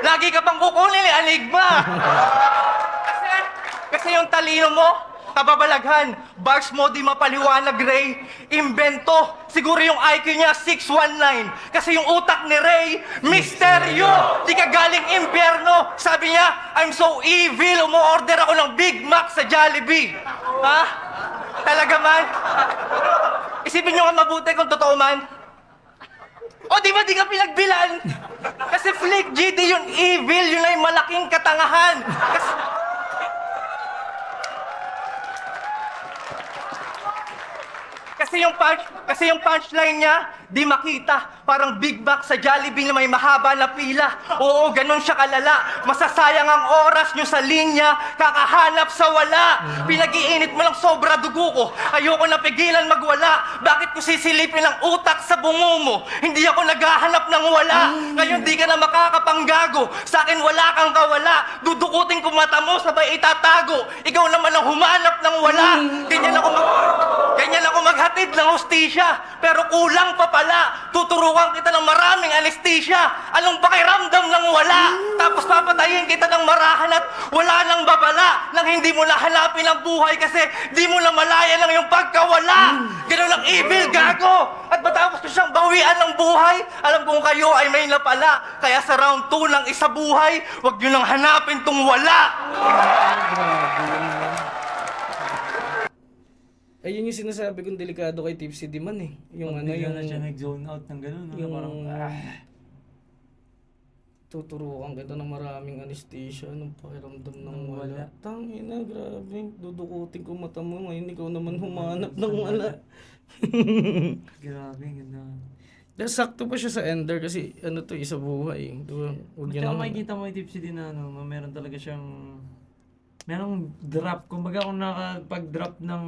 Lagi ka pang kukunin ni Enigma. Kasi yung talino mo, kababalaghan. Bars mo di mapaliwanag, Ray. Imbento. Siguro yung IQ niya 619. Kasi yung utak ni Ray, misteryo. Di ka galing impyerno. Sabi niya, I'm so evil. Umu-order ako ng Big Mac sa Jollibee. Ha? Talaga man? Isipin niyo nga mabuti kung totoo man. O di ba di ka pinagbilan? Kasi Flick G, di yun evil. Yun ay malaking katangahan. Kasi yung punchline niya, di makita. Parang Big Mac sa Jollibee na may mahaba na pila. Oo, ganun siya kalala. Masasayang ang oras nyo sa linya, kakahanap sa wala. Pinag-iinit mo lang sobra dugo ko. Ayoko na pigilan magwala. Bakit ko sisilipin ang utak sa bungo mo? Hindi ako naghahanap ng wala. Ngayon di ka na makakapanggago. Sa akin wala kang kawala. Dudukutin ko mata mo, sabay itatago. Ikaw naman ang humanap ng wala. Ganyan ako maghatid ng hostisya. Pero kulang pa pala. Tuturuan kita ng maraming anesthesia. Anong pakiramdam ng wala? Tapos papatayin kita ng marahan at wala nang babala. Nang hindi mo nahanapin ang buhay kasi di mo na malaya ng iyong pagkawala. Ganun ang evil, gago. At matapos ko siyang bawi kasawian ng buhay. Alam kong kayo ay may napala. Kaya sa round 2 ng isa buhay, huwag nyo nang hanapin tong wala. Ayun yung sinasabi kong delikado kay Tipsy Diman eh. Yung ano, Bigla yung... na siya nag-zone out ng gano'n. yung Parang, tuturukan kita ng maraming anesthesia. Anong pakiramdam ng Ng wala? wala. Tangina, grabe. Dudukutin ko mata mo. Ngayon ikaw naman humanap ng wala. grabe, ganda. Dahil sakto pa siya sa ender kasi ano to, isa buhay. Diba? Huwag niya Tsaka naman. makikita mo yung Tipsy din na ano, meron talaga siyang merong drop. Kumbaga kung nakapag-drop ng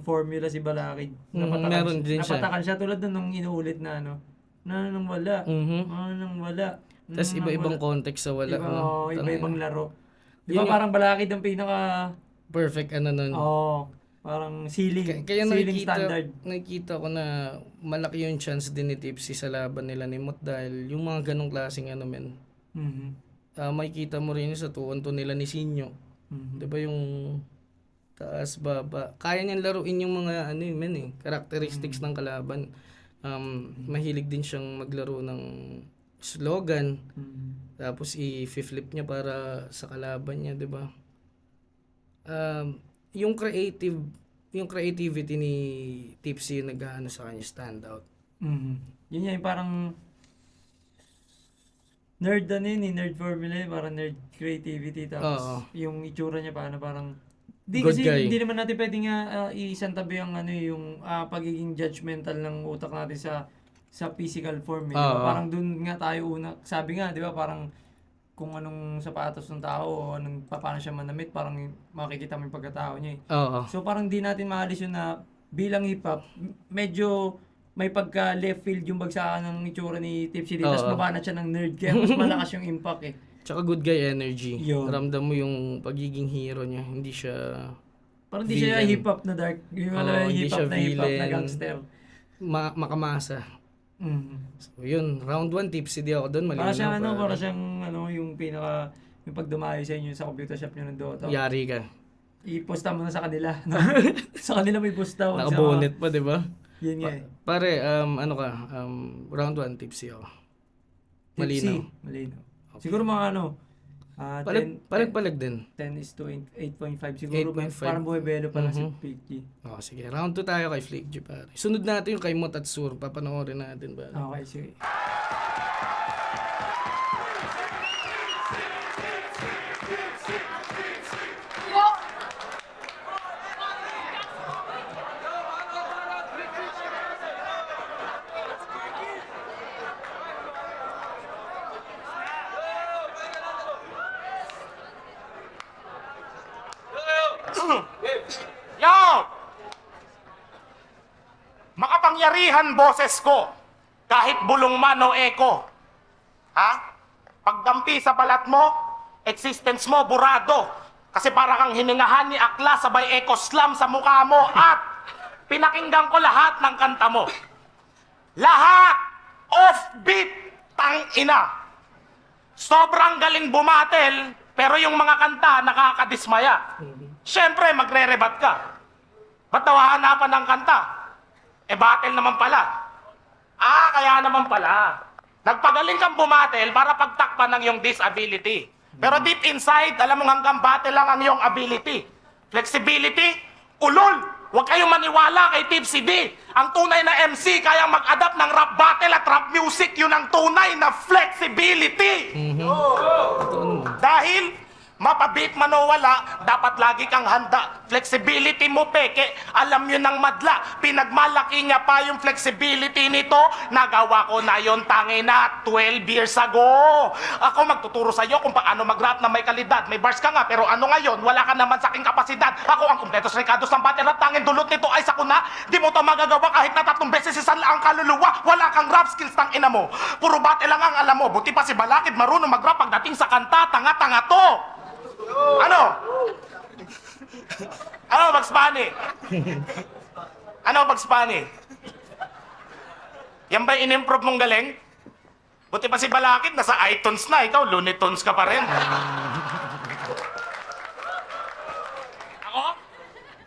formula si Balakid, meron din siya. napatakan siya tulad nung inuulit na ano, na nang wala. Mhm. Nang wala. Tapos iba-ibang context sa wala. no? Iba-ibang laro. Di Yun ba yung- parang Balakid ang pinaka, Perfect ano nun. parang ceiling, Kaya ceiling standard. nakikita ko na malaki yung chance din ni Tipsy sa laban nila ni Mot dahil yung mga ganong klaseng ano men. Mhm. Makikita mo rin yun sa 2-on-2 nila ni Sinyo. Mhm. 'Di ba yung taas baba. Kaya niyang laruin yung mga ano yun, men eh, characteristics ng kalaban. Mahilig din siyang maglaro ng slogan. Mhm. Tapos i-flip niya para sa kalaban niya, 'di ba? Yung creativity ni Tipsy yung nag-ano sa kanya standout. Mhm. Yun yung parang nerd ano yun eh, nerd formula yun, parang nerd creativity tapos Oo. yung itsura niya parang di Good kasi guy. hindi naman natin pwedeng iisantabi ang ano yung pagiging judgmental ng utak natin sa physical form eh. Di ba? Oo. Parang dun nga tayo sabi nga, di ba, parang kung anong sapatos ng tao o paano siya manamit, parang makikita mo yung pagkatao niya eh. Oo. So parang di natin maalis yun na bilang hip-hop, medyo may pagka left field yung bagsakan ng itsura ni Tipsy D. Tapos Oo. babanat siya ng nerd. Kaya mas malakas yung impact eh. Tsaka good guy energy. Yun. Ramdam mo yung pagiging hero niya. Hindi siya Parang di siya Villain. hip-hop na dark. Yung Oo, hip-hop hindi siya na hip-hop na villain. gangster. makamasa. Mhm. So yun, round 1 Tipsy di ako doon. Malinaw. Para siyang pare. para siyang yung pinaka yung pagdumayo sa inyo sa computer shop niyo ng Dota. Yari ka. I-posta mo na sa kanila. No? Sa kanila may posta. wag sa- Nakabonet pa, di ba? Yun nga eh. Pare, ano ka, round 1 Tipsy ako. Malinaw. Malinaw. Siguro mga Palag din. 10 is to 8.5 siguro. 8.5. Parang buhay-belo pa lang si Mhm. Picky. Oh, sige, round 2 tayo kay Flake G, pare. Sunod natin yung kay Mot at Sur. Papanoorin natin ba? Okay, sige. Yo! Makapangyarihan boses ko, kahit bulong man o eko. Ha? Pagdampi sa balat mo, existence mo burado. Kasi para kang hiningahan ni Akla sabay echo slam sa mukha mo at pinakinggan ko lahat ng kanta mo. Lahat offbeat, tang ina. Sobrang galing bumatel, pero yung mga kanta nakakadismaya. Siyempre, magre-rebat ka. Ba't daw hahanapan ng kanta? Battle naman pala. Kaya naman pala. Nagpagaling kang bumatel para pagtakpan ng iyong disability. Pero deep inside, alam mo hanggang battle lang ang iyong ability. Flexibility? Ulol! Huwag kayong maniwala kay Tipsy D. Ang tunay na MC kaya mag-adapt ng rap battle at rap music. Yun ang tunay na flexibility. Totoo naman. Dahil mapabit man o wala, dapat lagi kang handa. Flexibility mo, peke, alam yun ng madla. Pinagmalaki niya pa yung flexibility nito. Nagawa ko na yon tangi na 12 years ago. Ako magtuturo sa iyo kung paano mag-rap na may kalidad. May bars ka nga, pero ano ngayon? Wala ka naman sa aking kapasidad. Ako ang kumpletos Ricardos ng battle at tanging dulot nito ay sa kuna. Di mo to magagawa kahit na 3 beses isan lang ang kaluluwa. Wala kang rap skills ng ina mo. Puro battle lang ang alam mo. Buti pa si Balakid marunong mag-rap pagdating sa kanta. Tanga-tanga to. Ano? Ano, Bugs Bunny? Ano, Bugs Bunny? Yan ba in-improve mong galing? Buti pa si Balakid, nasa iTunes na. Ikaw, Looney Tunes ka pa rin.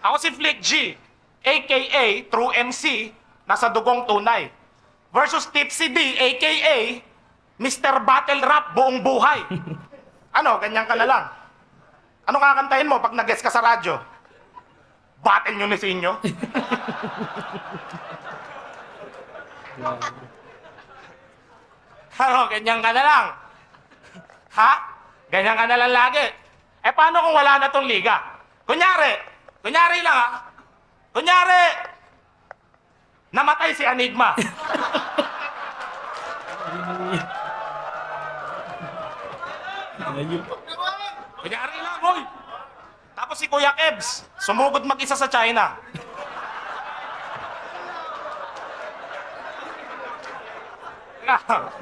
Ako si Flick G, a.k.a. True MC, nasa dugong tunay. versus Tipsy D, aka Mr. Battle Rap buong buhay. Ano, ganyan ka na lang. Ano kakantahin mo pag nag-guest ka sa radyo? Battle nyo ni Sinyo? Ano, ganyan ka na lang. Ha? Ganyan ka na lang lagi. Eh, paano kung wala na tong liga? Kunyari lang ha. Kunyari, namatay si Enigma. Kunyari lang, boy. Tapos si Kuya Kebs, sumugod mag-isa sa China.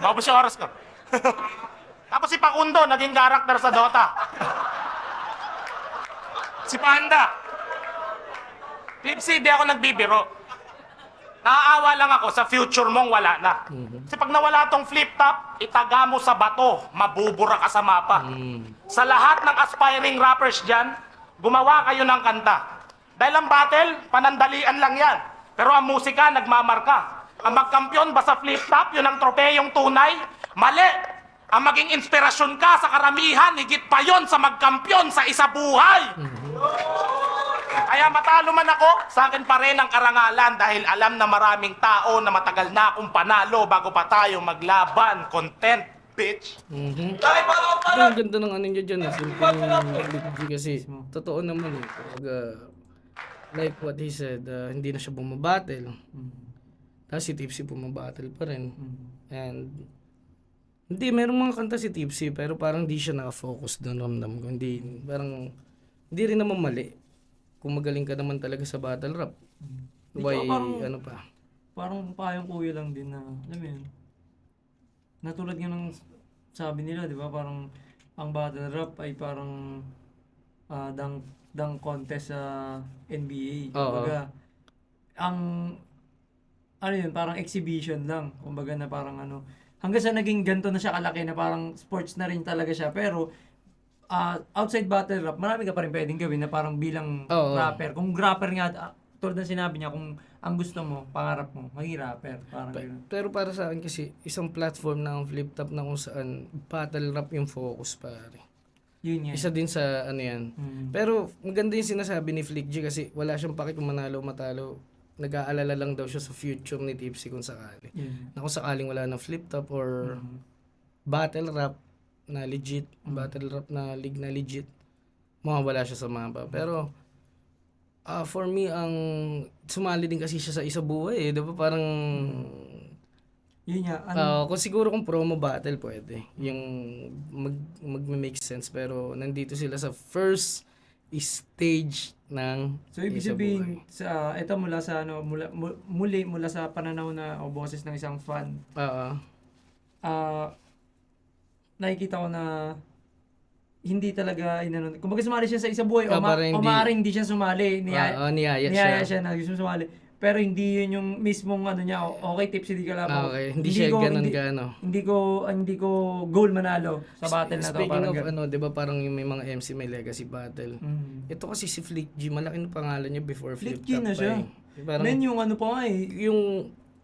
Maubos yung oras ko. Tapos si Pakundo, naging karakter sa Dota. Si Panda. Tipsy, di ako nagbibiro. Naaawa lang ako sa future mong wala na. Kasi pag nawala tong flip top, itaga mo sa bato, mabubura ka sa mapa. Sa lahat ng aspiring rappers dyan, gumawa kayo ng kanta. Dahil ang battle, panandalian lang yan. Pero ang musika, nagmamarka. Ang magkampiyon ba sa flip top, yun ang tropeyong tunay? Mali! Ang maging inspirasyon ka sa karamihan, higit pa yon sa magkampiyon sa isa buhay! Kaya matalo man ako, sa akin pa rin ang karangalan dahil alam na maraming tao na matagal na akong panalo bago pa tayo maglaban. Content, bitch! Pero ang ganda ng ano niya dyan, simple Flick G kasi totoo naman eh. Kapag, like what he said, hindi na siya bumabattle. Tapos si Tipsy bumabattle pa rin. And hindi, merong mga kanta si Tipsy pero parang di siya nakafocus doon, ramdam ko. Hindi, parang hindi rin naman mali. Kung magaling ka naman talaga sa battle rap. Why, parang- ano pa? Parang payong kuya lang din na, alam mo yun, natulad nga ng sabi nila, di ba, parang ang battle rap ay parang dunk contest sa NBA. Oo. Kumbaga, ang, ano yun, parang exhibition lang. Kumbaga na parang ano, hanggang sa naging ganito na siya kalaki na parang sports na rin talaga siya. Pero, outside battle rap, marami ka pa rin pwedeng gawin na parang bilang Oo. rapper. Kung rapper nga, tulad ng sinabi niya, kung ang gusto mo, pangarap mo, maging rapper. Parang gano'n. Pero para sa akin kasi, isang platform na ang flip top na kung saan battle rap yung focus pare. Yun yan. Isa din sa ano yan. Pero maganda yung sinasabi ni Flick G kasi wala siyang paki kung manalo o matalo. Nag-aalala lang daw siya sa future ni Tipsy kung sakali. Yun. Na kung sakaling wala ng flip top or battle rap na legit, battle rap na league na legit, mawawala siya sa mapa. Pero for me, ang sumali din kasi siya sa isa buhay eh. Diba parang Yun nga. Ano, kung siguro kung promo battle pwede. Yung mag-make sense. Pero nandito sila sa first stage ng so, ibig isa sabihin, buhay. sa, ito mula sa, ano, mula sa pananaw na o boses ng isang fan, Oo. nakikita ko na hindi talaga kumbaga sumali siya sa isa buhay o, Parang o hindi. maaaring hindi siya sumali. Niyaya Niyaya siya. siya na gusto sumali. Pero hindi yun yung mismong ano niya, okay, Tipsy di ka lang. Okay. Hindi siya ganun gaano. Hindi ko goal manalo sa battle na to. Speaking Parang of ganun. ano, 'di ba parang yung may mga MC may legacy battle. Ito kasi si Flick G, malaki na pangalan niya before Flick Flip G Top na pa siya. eh. Parang Men yung ano pa nga eh.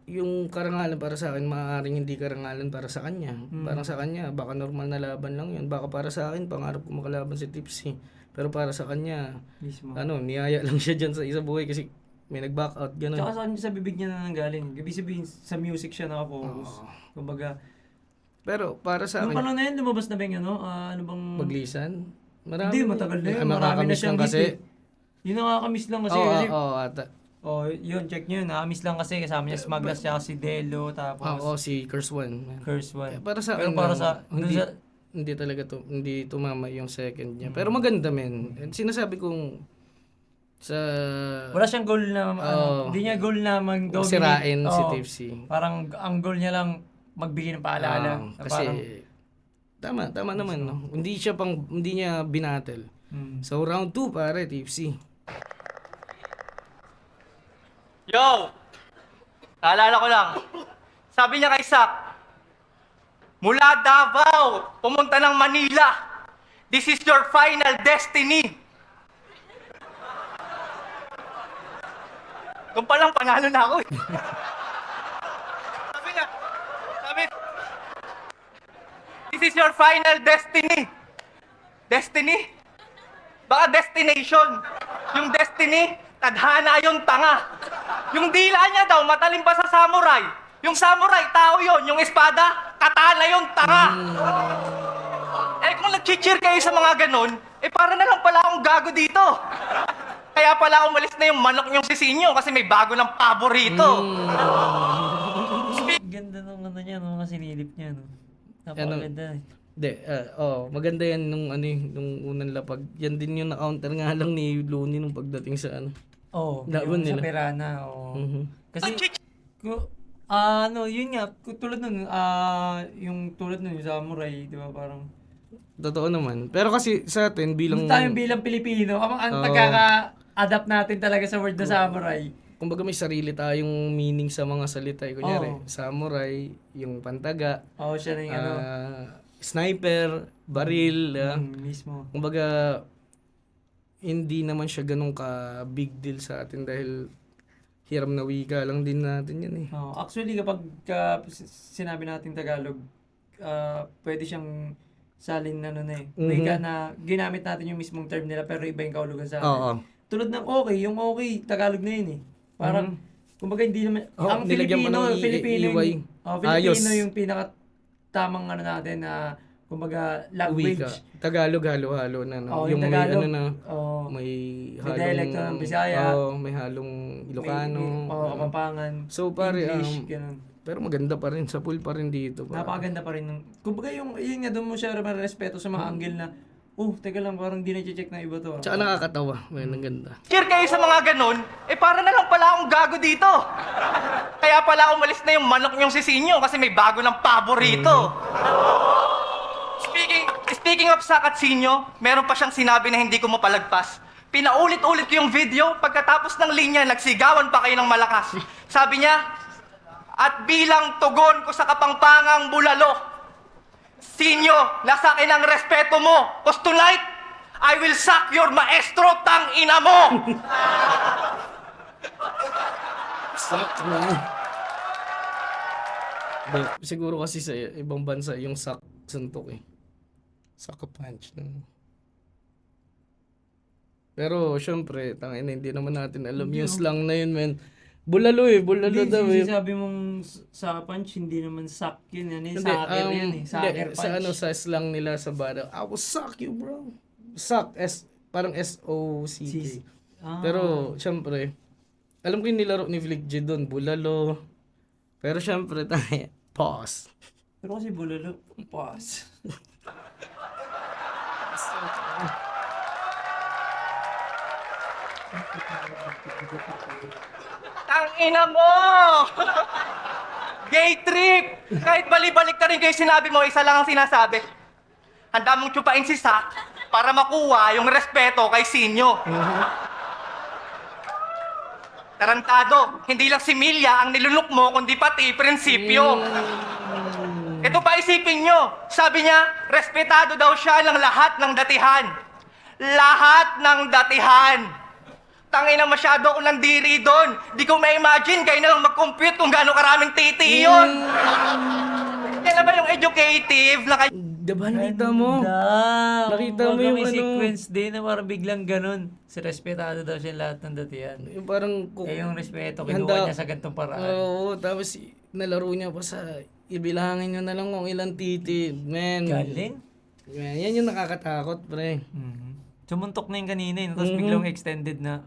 yung karangalan para sa akin, maaaring hindi karangalan para sa kanya. Parang sa kanya, baka normal na laban lang yun. Baka para sa akin, pangarap ko makalaban si Tipsy. Pero para sa kanya, Mismo. niyaya lang siya dyan sa isa buhay kasi may nag-back out, gano'n. Tsaka sa bibig niya na nanggaling. Ibig sabihin, sa music siya nakafocus. Kumbaga, Pero para sa nung akin, panahon na yun, lumabas na ba yung ano? Ano bang... maglisan, marami. Hindi, matagal na yun. Marami na Makakamiss siyang lang kasi. hit eh. Yun nakakamiss lang kasi. Oo, ata. Oh, yun, check nyo yun. Nakakamiss lang kasi kasama niya Smaglas siya si Delo, tapos Oo, si Curse One. Curse One. Para sa Pero akin, para sa... dun hindi, sa hindi talaga hindi tumama yung second niya. Pero maganda men. And sinasabi kong sa wala siyang goal na... Oo. hindi niya goal na mag-dominate. sirain si Oo. Tipsy. Parang ang goal niya lang magbigay ng paalaala. Na Kasi parang, tama naman no. Hindi niya binatel. So round 2 pare Tipsy. Yo! Naalala ko lang. Sabi niya kay Sak, mula Davao, pumunta ng Manila. This is your final destiny. Doon pa lang, panalo na ako eh. Sabi niya, This is your final destiny. Destiny? Baka destination. Yung destiny, tadhana yung tanga. Yung dila niya daw, matalim pa sa samurai. Yung samurai, tao yon. Yung espada, katana yung tanga. Eh kung nag-cheer kayo sa mga ganun, eh para na lang pala akong gago dito. Kaya pala umalis na yung manok niyong sisinyo kasi may bago ng paborito. Ganda nung ano niya, nung mga sinilip niya, no? Napakaganda. Maganda yan nung nung unang lapag. Yan din yung na-counter nga lang ni Looney nung pagdating sa Yung laban sa nila. Pirana, Mhm. Kasi, yun nga, tulad nun, yung tulad nun, yung samurai, di ba, parang, Totoo naman. Pero kasi sa atin bilang tayong bilang Pilipino, ang Oo. pagkaka-adapt natin talaga sa word na samurai. kumbaga may sarili tayong meaning sa mga salita. Kunyari, Oo. samurai, yung pantaga, Oo, siya na yung ano, sniper, baril. mismo. Kumbaga, hindi naman siya ganun ka big deal sa atin dahil hiram na wika lang din natin yan eh. Oh, actually, kapag sinabi natin Tagalog, pwede siyang salin na wika na ginamit natin yung mismong term nila pero iba yung kahulugan sa atin. Oo. Tulad ng okay, yung okay, Tagalog na yun eh. Parang, kumbaga hindi naman, ang nilagyan pa ng Filipino, EY. Filipino Ayos. yung pinaka-tamang natin na, kumbaga, Wika. language. Tagalog halo-halo na. No? Oo, yung yung may Tagalog. ano na, Oo. may May dialecto ng Bisaya. may halong Ilocano. Kapampangan. So pare, English, ganun. pero maganda pa rin, sa pool pa rin dito. Pare. Napakaganda pa rin ng... Kumbaga yun nga, doon mo siya respeto sa mga angle na, teka lang, parang di na-check ng iba to. Tsaka nakakatawa. Ang ganda. Cheer kayo sa mga ganun, eh para na lang pala akong gago dito. Kaya pala umalis na yung manok niyong sisinyo kasi may bago ng paborito. Speaking of Sakatsinyo, meron pa siyang sinabi na hindi ko mapalagpas. Pinaulit-ulit ko yung video, pagkatapos ng linya, nagsigawan pa kayo ng malakas. Sabi niya, at bilang tugon ko sa kapangpangang bulalo, Sinyo, nasa akin ang respeto mo. Cause tonight, I will suck your maestro, tang ina mo! Sak na. Siguro kasi sa ibang bansa yung sak suntok eh. Sak punch. No? Pero syempre, tangina hindi naman natin alam yung slang na yun, men. Bulalo daw eh. Sabi mong sa punch, hindi naman suck yun. Yan, Hindi, soccer yun eh. Soccer punch. sa slang nila sa bata, I will suck you, bro. Suck, parang S-O-C-K. Pero, syempre, alam ko yung nilaro ni Flick G doon, bulalo. Pero syempre, tayo, pause. Pero kasi bulalo, pause. Tang ina mo! Gay trip! Kahit bali-balik na rin kayo sinabi mo, isa lang ang sinasabi. Handa mong tsupain si Sak para makuha yung respeto kay Sinyo. Tarantado, hindi lang si Milya ang nilunok mo, kundi pati prinsipyo. Ito pa isipin nyo, sabi niya, respetado daw siya ng lahat ng datihan. Lahat ng datihan. Tangina masyado ako nandiri doon. Di ko ma-imagine, kayo na lang mag-compute kung gaano karaming titi yun. Yan na ba yung educative na kayo? Diba, nakita mo? Nakita mo yung may ano? sequence din na parang biglang ganun. Si respetado daw siya lahat ng datihan. Yung parang, Yung respeto, kinuha niya sa gantong paraan. Oo, tapos nalaro niya pa sa, ibilangin nyo na lang kung ilang titi. Man. Galing. Man, yan yung nakakatakot, pre. Sumuntok na yung kanina eh. Tapos biglang extended na,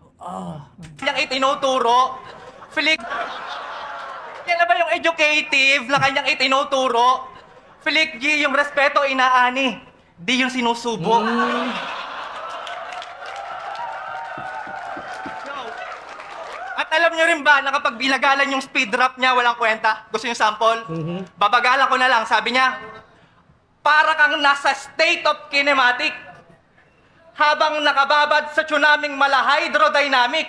Kanyang itinuturo, Flick... Yan na ba yung educative na kanyang itinuturo? Flick G, yung respeto inaani, di yung sinusubok. At alam nyo rin ba na kapag binagalan yung speed rap niya, walang kwenta? Gusto yung sample? Babagalan ko na lang, sabi niya, para kang nasa state of kinematic habang nakababad sa tsunaming mala hydrodynamic.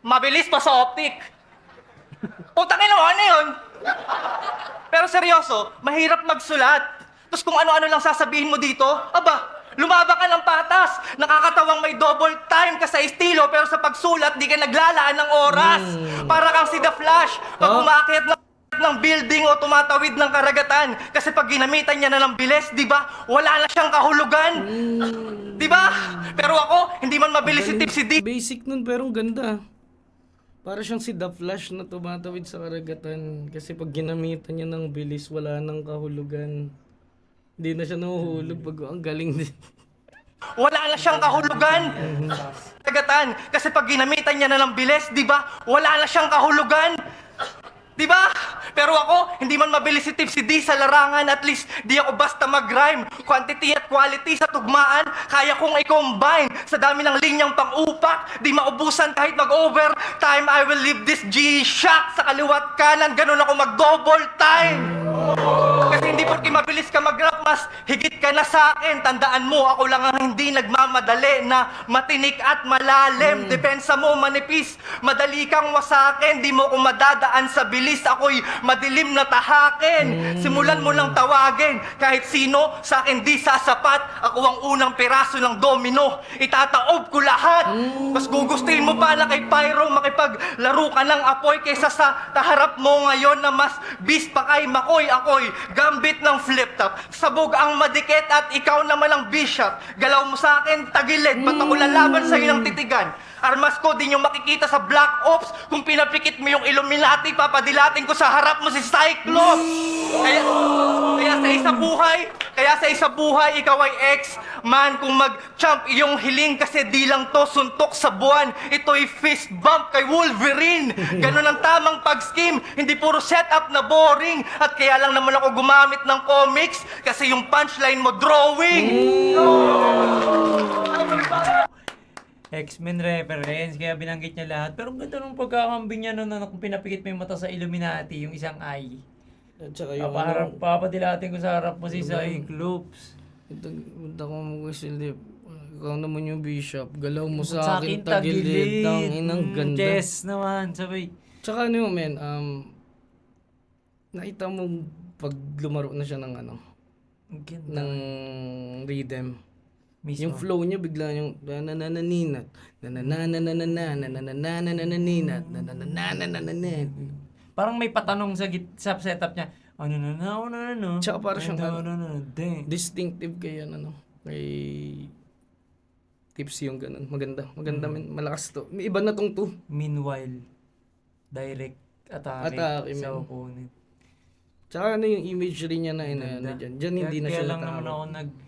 Mabilis pa sa optic. Putang ina mo, ano yun? Pero seryoso, mahirap magsulat. Tapos kung ano-ano lang sasabihin mo dito, aba, lumaba ka ng patas. Nakakatawang may double time ka sa estilo, pero sa pagsulat, di ka naglalaan ng oras. Para kang si The Flash. Pag umakyat ng building o tumatawid ng karagatan. Kasi pag ginamitan niya na ng bilis, di ba, wala na siyang kahulugan. Di ba? Pero ako, hindi man mabilis si Tipsy D. Basic nun pero ang ganda. Para siyang si The Flash na tumatawid sa karagatan. Kasi pag ginamitan niya ng bilis, wala nang kahulugan. Hindi na siya nahuhulog pag ang galing din. Wala na siyang kahulugan. Karagatan. Kasi pag ginamitan niya na ng bilis, di ba, wala na siyang kahulugan. Di ba? Pero ako, hindi man mabilis si Tipsy D sa larangan, at least di ako basta mag-rhyme. Quantity at quality sa tugmaan, kaya kong i-combine. Sa dami ng linyang pang-upak, di maubusan kahit mag-overtime. I will leave this G-Shock sa kaliwat kanan, ganun ako mag-double time. Kasi hindi porke mabilis ka mag-rap, mas higit ka na sa akin. Tandaan mo, ako lang ang hindi nagmamadali na matinik at malalim. Depensa mo manipis, madali kang wasakin. Di mo ko madadaan sa bilis, ako'y madilim na tahakin. Simulan mo lang tawagin, kahit sino sa akin di sasapat. Ako ang unang piraso ng domino, itataob ko lahat. Mas gugustuhin mo pa na kay Pyro makipaglaro ka ng apoy kaysa sa taharap mo ngayon na mas bis pa kay Makoy. Ako'y gambit ng flip-top, sabog ang madikit at ikaw naman ang bishop. Galaw mo sa akin, tagilid, ba't ako lalaban sa'yo ng titigan? Armas ko, di nyo makikita sa Black Ops. Kung pinapikit mo yung Illuminati, papadilatin ko sa harap mo si Cyclops. Kaya sa isa buhay, ikaw ay ex-man. Kung mag-champ iyong hiling, kasi di lang to suntok sa buwan. Ito'y fist bump kay Wolverine. Ganun ang tamang pag-scheme, hindi puro setup na boring. At kaya lang naman ako gumamit ng comics, kasi yung punchline mo drawing. X-Men reference, kaya binanggit niya lahat. Pero ang ganda nung pagkakambing niya nun, kung pinapikit mo yung mata sa Illuminati, yung isang eye. At saka yung Papadilatin ko sa harap mo si Cyclops. Punta ko mo kasi ikaw naman yung bishop. Galaw mo sa akin, tagilid. Ang inang ganda. Chess naman, sabay. Tsaka ano yung men, nakita mo pag lumaro na siya ng Ang ganda. ng rhythm. Mismo. Yung flow niya bigla yung nanananinat, nananananinat, nananananinat. Parang may patanong sa setup niya. Ano. Tsaka para siyang ding. distinctive kay kay Tipsy yung ganun. Maganda men, malakas to. May iba na tong to. Meanwhile, direct atake sa men. opponent. Tsaka yung imagery niya na dyan hindi na siya Kaya lang naman natawag. ako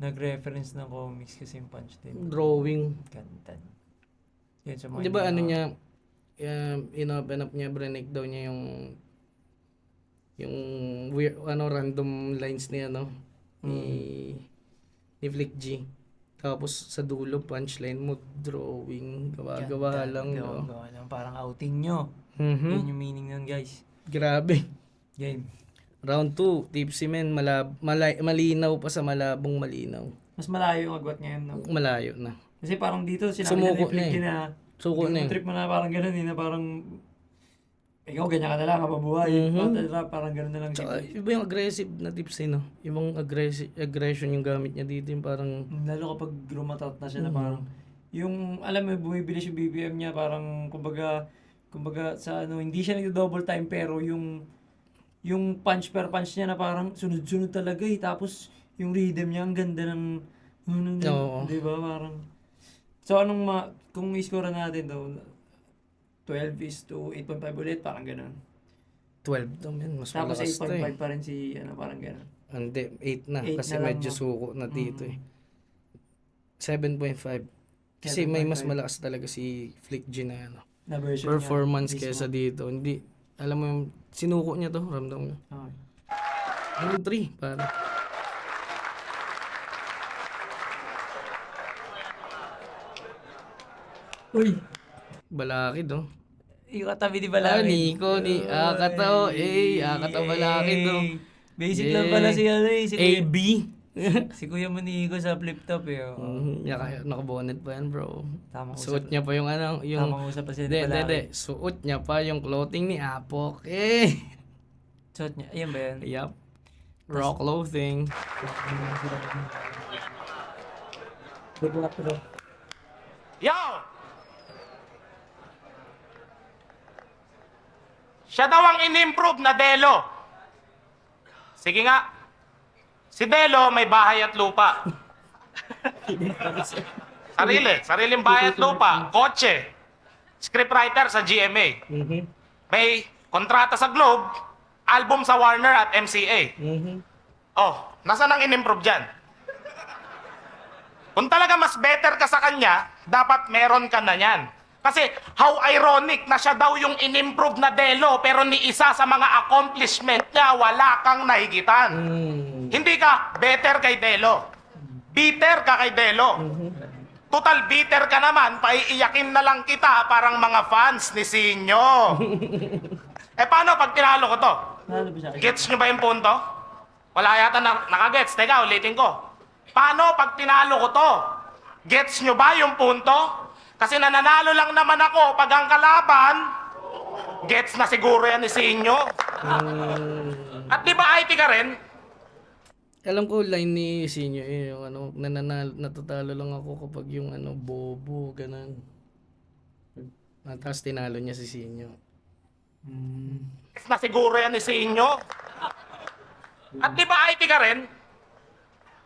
nag-reference ng comics kasi yung punch din. Drawing. Ganda. Yan sa mga Di ba hindi niya, in-open up niya, break daw niya yung weird, random lines niya, ni Flick G. Tapos sa dulo, punchline mo, drawing, gawa-gawa lang. No? Gawa lang. Parang outing nyo. Mhm. Yun yung meaning nun, guys. Grabe. Game. Round 2, Tipsy men, malinaw pa sa malabong malinaw. Mas malayo yung agwat ngayon, no? Malayo na. Kasi parang dito, sinabi Sumuko na ni na Flick Suko na na trip mo na parang gano'n, na parang ikaw ganyan ka na lang, mabubuhay. Parang gano'n na lang. Tsaka iba yung aggressive na Tipsy, no? Ibang aggression yung gamit niya dito, yung parang Lalo kapag rumatout na siya na parang, yung, alam mo, bumibilis yung BPM niya, parang, kumbaga sa hindi siya nag-double time, pero yung punch per punch niya na parang sunod-sunod talaga eh. Tapos, yung rhythm niya, ang ganda ng Oo. di ba? Parang, so, kung i-score natin daw, 12 to 8.5 ulit, parang gano'n. 12 daw, men. Mas Tapos malakas to 8.5 pa rin si, parang gano'n. Hindi, 8 na. 8 Kasi na lang, medyo no? suko na dito eh. 7.5. Kasi may mas malakas talaga si Flick G na Na version niya, performance mismo. kesa dito. Hindi, alam mo yung sinuko niya to, ramdam niya. Okay. Ano 3, para. Uy! Balakid, oh. Yung katabi di Ah, Balakid. Nico, Akata, Akata Balakid, oh. Basic lang pala si si Kuya, AB. si Kuya Manigo sa flip top eh. Oh. Nakabonet pa yan, bro. Tamang Suot usap. niya pa yung Tamang usap pa sila ni Hindi. Balakid. Suot niya pa yung clothing ni Apok. Eh. Suot niya. Ayan ba yan? Yup. Raw clothing. Yo! Siya daw ang in-improve na Delo. Sige nga. Si Delo may bahay at lupa. Sariling bahay at lupa. Kotse. Scriptwriter sa GMA. May kontrata sa Globe, album sa Warner at MCA. Oh, nasaan ang in-improve dyan? Kung talaga mas better ka sa kanya, dapat meron ka na yan. Kasi how ironic na siya daw yung in-improve na Delo pero ni isa sa mga accomplishment niya wala kang nahigitan. Hindi ka better kay Delo. Bitter ka kay Delo. Total bitter ka naman, paiiyakin na lang kita parang mga fans ni Sinyo. Paano pag tinalo ko to? Gets nyo ba yung punto? Wala yata nakagets. Teka, ulitin ko. Paano pag tinalo ko to? Gets nyo ba yung punto? Kasi nananalo lang naman ako pag ang kalaban, gets na siguro yan ni Sinyo. At di ba IT ka rin? Alam ko line ni Sinyo yung ano, natatalo lang ako kapag yung ano, bobo, ganun. Tapos tinalo niya si Sinyo. Gets na siguro yan ni Sinyo. At di ba IT ka rin?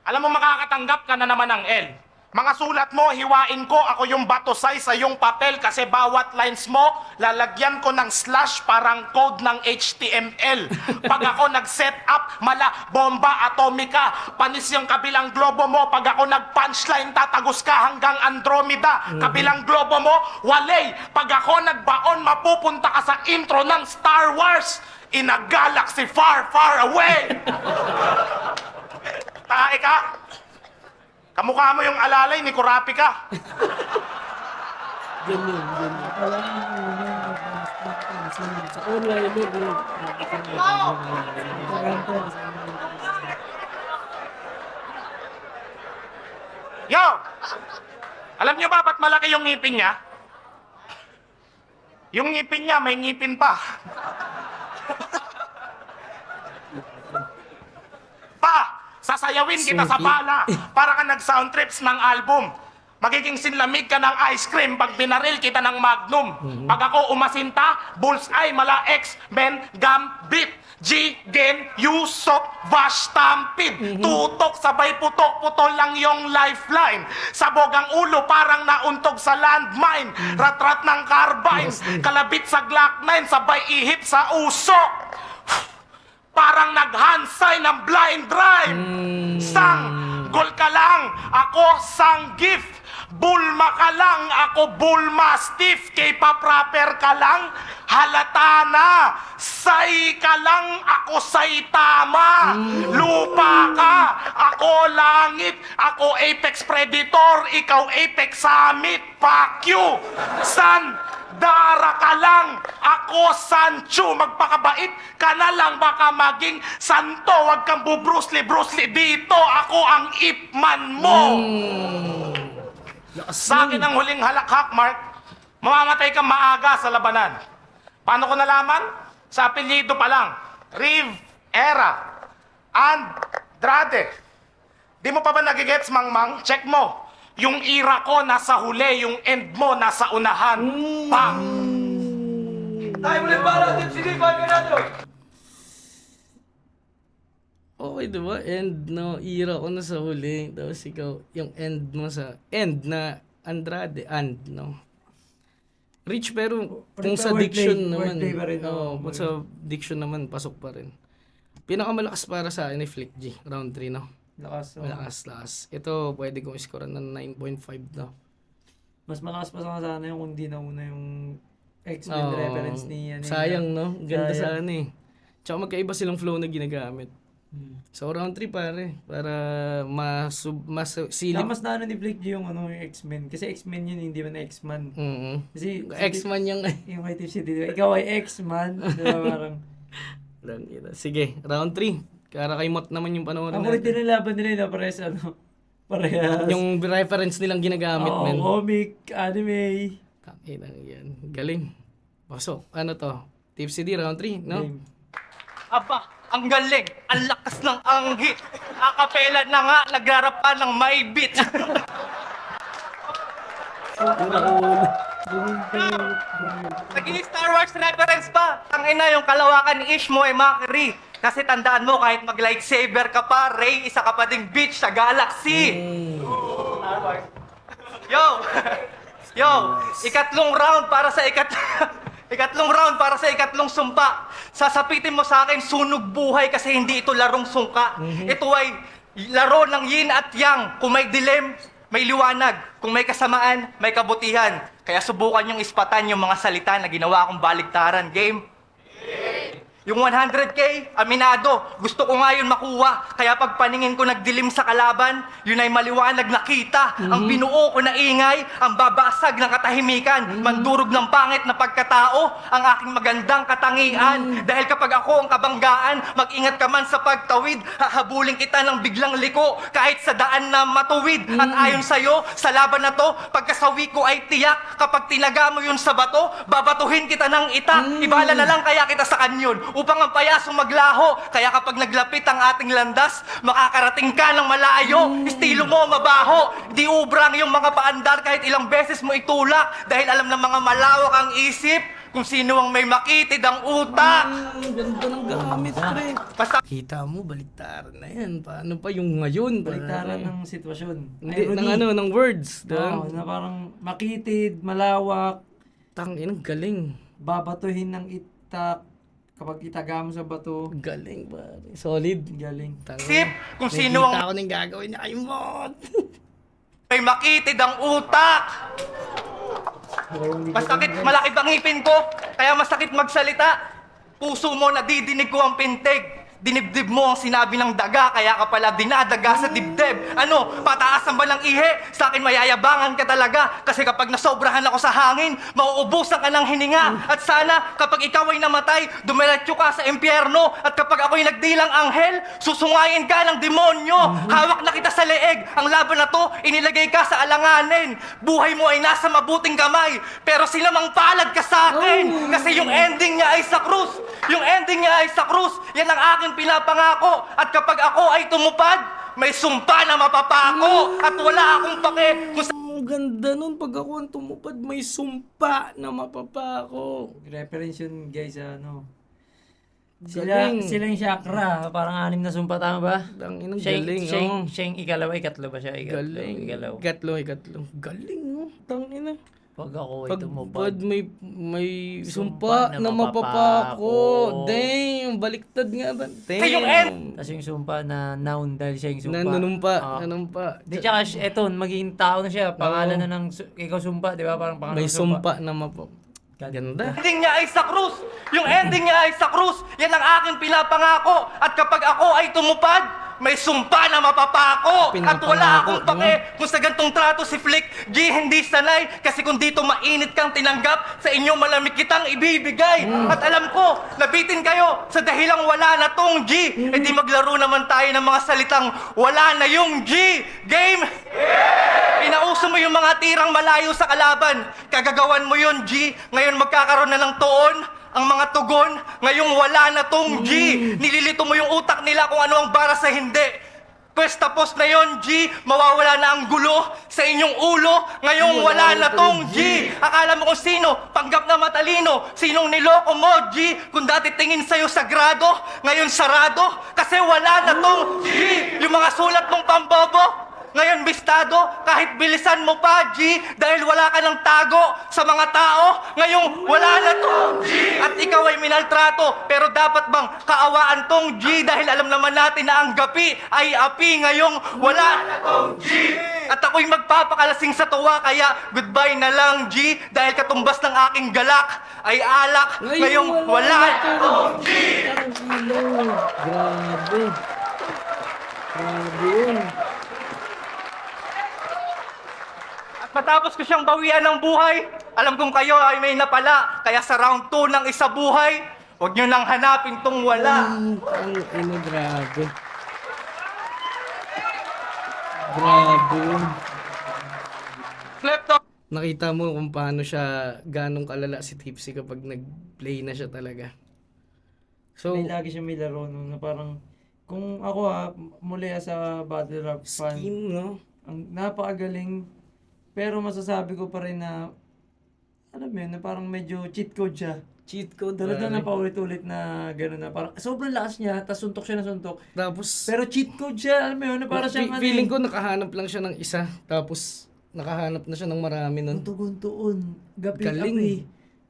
Alam mo makakatanggap ka na naman ng L. Mga sulat mo, hiwain ko, ako yung bato size sa yung papel kasi bawat lines mo, lalagyan ko ng slash parang code ng HTML. Pag ako nag-set up, mala, bomba, atomika, panis yung kabilang globo mo. Pag ako nag-punchline, tatagos ka hanggang Andromeda. Kabilang globo mo, walay. Pag ako nagbaon, mapupunta ka sa intro ng Star Wars in a galaxy far, far away. Tae ka? Kamukha mo yung alalay ni Kurapika. Ganyan. Alam mo, sa online mo, Yo! Alam niyo ba ba't malaki yung ngipin niya? Yung ngipin niya, may ngipin pa. Sasayawin kita sa bala para ka nag-sound trips ng album. Magiging sinlamig ka ng ice cream pag binaril kita ng Magnum. Pag ako umasinta, bullseye, mala X-Men, Gambit, G, Gen, Yusop, Vash, Stampede. Tutok, sabay putok-putol lang yung lifeline. Sabog ang ulo, parang nauntog sa landmine. Rat-rat ng carbines, kalabit sa Glock 9, sabay ihip sa usok. Parang naghansay ng blind drive. Sang, gol ka lang, ako sang gift. Bulma ka lang, ako bullmastiff. K-pop rapper ka lang, halata na. Say ka lang, ako Saitama. Lupa ka, ako langit. Ako apex predator, ikaw apex summit. Fuck you. San, dara ka lang, ako Sancho. Magpakabait ka na lang, baka maging santo. Huwag kang Bruce Lee dito. Ako ang Ip Man mo. Sa akin ang huling halakhak, Mark. Mamamatay kang maaga sa labanan. Paano ko nalaman? Sa apelyido pa lang. Rivera Andrade. Di mo pa ba nagigets, Mangmang? Check mo. Yung ira ko nasa huli, yung end mo nasa unahan. Pang! Tayo ulit para, Team CD, balik ka natin. Okay, diba? End, no? Ira ko na sa huli. Tapos ikaw, yung end mo sa... End na Andrade. And, no? Rich, pero kung sa diction naman... wordplay pa rin. Kung sa diction naman, pasok pa rin. Pinakamalakas para sa akin ay Flick G. Round 3, no? Lakas. Ito, pwede kong score ng 9.5, no? Mas malakas pa sana yung kung di na una yung X-Men reference ni ano. Sayang, no? Ganda Sayang. sana eh. Tsaka magkaiba silang flow na ginagamit. So, round 3 pare. Para silip. Mas na ni Blake yung ano yung X-Men. Kasi X-Men yun, hindi man X-Man. Kasi X-Man yung... yung kay Tiff City, ikaw ay X-Man. Diba parang... Sige, round 3. Kara kay Mot naman yung panoorin Ako rin nilalaban nila na parehas ano. Parehas. Yung reference nilang ginagamit, men. Comic, anime. Takinang yan. Galing. Pasok. Ano to? Tipsy D, round 3, no? Game. Aba, ang galing. Ang lakas ng anggi. Akapela na nga, nagrarap pa ng may beat. Naging Star Wars reference pa. Ang ina, yung kalawakan ni Ishmo ay mockery. Kasi tandaan mo, kahit mag-lightsaber ka pa, Rey, isa ka pa ding bitch sa galaxy. Star Wars. Yo! Yo! Ikatlong round para sa ikatlong round para sa ikatlong sumpa. Sasapitin mo sa akin, sunog buhay kasi hindi ito larong sungka. Ito ay laro ng yin at yang. Kung may dilim, may liwanag. Kung may kasamaan, may kabutihan. Kaya subukan yung ispatan yung mga salita na ginawa kong baligtaran. Game? Yung 100K, aminado, gusto ko nga yun makuha. Kaya pag paningin ko nagdilim sa kalaban, yun ay maliwanag na kita. Ang binuo ko na ingay, ang babasag ng katahimikan, mandurog ng pangit na pagkatao, ang aking magandang katangian. Dahil kapag ako ang kabanggaan, mag-ingat ka man sa pagtawid, hahabulin kita ng biglang liko, kahit sa daan na matuwid. At ayon sa'yo, sa laban na to, pagkasawi ko ay tiyak, kapag tinaga mo yun sa bato, babatuhin kita ng itak. Ibala na lang kaya kita sa kanyon, upang ang payasong maglaho. Kaya kapag naglapit ang ating landas, makakarating ka ng malayo. Estilo mo mabaho, di ubrang yung mga paandar kahit ilang beses mo itulak. Dahil alam ng mga malawak ang isip, kung sino ang may makitid ang utak. Ang ganda ng gamit, pre. Basta Kita mo, baliktaran na yan. Paano pa yung ngayon? Baliktaran pare? ng sitwasyon. Hindi, Irony. ng ano, ng words. Oo, na parang makitid, malawak, Tangin, galing. babatuhin ng itak, kapag itaga mo sa bato, Galing, pare. Solid. galing. isip, kung sino ang Nakikita ko nang gagawin niya kay Mod. may makitid ang utak. Masakit, malaki bang ngipin ko, kaya masakit magsalita. Puso mo, nadidinig ko ang pintig. Dinibdib mo ang sinabi ng daga, kaya ka pala dinadaga sa dibdib. Ano, pataasan ba ng ihe? Sa akin mayayabangan ka talaga. Kasi kapag nasobrahan ako sa hangin, mauubusan ka ng hininga. At sana, kapag ikaw ay namatay, dumiretso ka sa impyerno. At kapag ako'y nagdilang anghel, susungayin ka ng demonyo. Hawak na kita sa leeg. Ang laban na to, inilagay ka sa alanganin. Buhay mo ay nasa mabuting kamay. Pero sinamang palad ka sa akin. Kasi yung ending niya ay sa krus. Yung ending niya ay sa krus. Yan ang aking pinapangako. At kapag ako ay tumupad, may sumpa na mapapako. At wala akong pake kung Ang ganda nun. Pag ako ang tumupad, may sumpa na mapapako. Reference yun guys sa ano. Sila Galing. yung chakra, parang 6 na sumpa, tama ba? Tangin, ang Siya, galing, siya, oh. siya yung ikatlo ba siya? Galing. Ikalaw. Ikatlo. Galing, oh. Tangin na. Pag ako ay Pag tumupad. may Sumpa sumpa na na mapapako. mapapako. Damn, baliktad nga ba? Damn. yung Tapos yung sumpa na noun dahil siya yung sumpa. Nanunumpa. Oo. Di tsaka eto, maging tao na siya. Pangalan na ng ikaw sumpa, di ba? Parang pangalan May ng sumpa. sumpa na mapapako. Ganda. ending niya ay sa krus. Yung ending niya ay sa krus. Yan ang aking pinapangako. At kapag ako ay tumupad, may sumpa na mapapako. At wala Pinapangako, akong pake kung sa gantong trato si Flick G hindi sanay. Kasi kung dito mainit kang tinanggap, sa inyo malamig kitang ibibigay. At alam ko, nabitin kayo sa dahilang wala na tong G. E di maglaro naman tayo ng mga salitang wala na yung G. Game? Inauso mo yung mga tirang malayo sa kalaban. Kagagawan mo yun, G. Ngayon magkakaroon na ng tuon ang mga tugon. Ngayong wala na tong G. Nililito mo yung utak nila kung ano ang bara sa hindi. Pwes tapos na yon, G. Mawawala na ang gulo sa inyong ulo. Ngayong wala na tong G. Akala mo kung sino, panggap na matalino. Sinong niloko mo, G. Kung dati tingin sa'yo sagrado, ngayon sarado. Kasi wala na tong G. Yung mga sulat mong pambobo, ngayon bistado, kahit bilisan mo pa, G, dahil wala ka ng tago sa mga tao, ngayong wala na to, G. At ikaw ay minaltrato, pero dapat bang kaawaan tong G, dahil alam naman natin na ang gapi ay api, ngayong wala na tong G. At ako'y magpapakalasing sa tuwa, kaya goodbye na lang, G, dahil katumbas ng aking galak ay alak, ngayong wala na tong G. Grabe. Grabe yun. Matapos ko siyang bawian ng buhay, alam kong kayo ay may napala, kaya sa round 2 ng isa buhay, huwag nyo nang hanapin tong wala. Ang ina, grabe. Grabe yun. Flip to. Nakita mo kung paano siya, ganong kalala si Tipsy kapag nag-play na siya talaga. So, May lagi siya may laro no, na parang, kung ako muli sa battle rap fan, scheme, no? ang napakagaling, pero masasabi ko pa rin na alam mo yun, na parang medyo cheat code siya. Cheat code, Talaga na pare. paulit-ulit na gano'n na parang sobrang lakas niya, tas suntok siya na suntok. Tapos, Pero cheat code siya, alam mo yun, na parang siyang ano feeling ko nakahanap lang siya ng isa. Tapos, nakahanap na siya ng marami nun. Gunto-guntoon, Galing. gabi-gabi.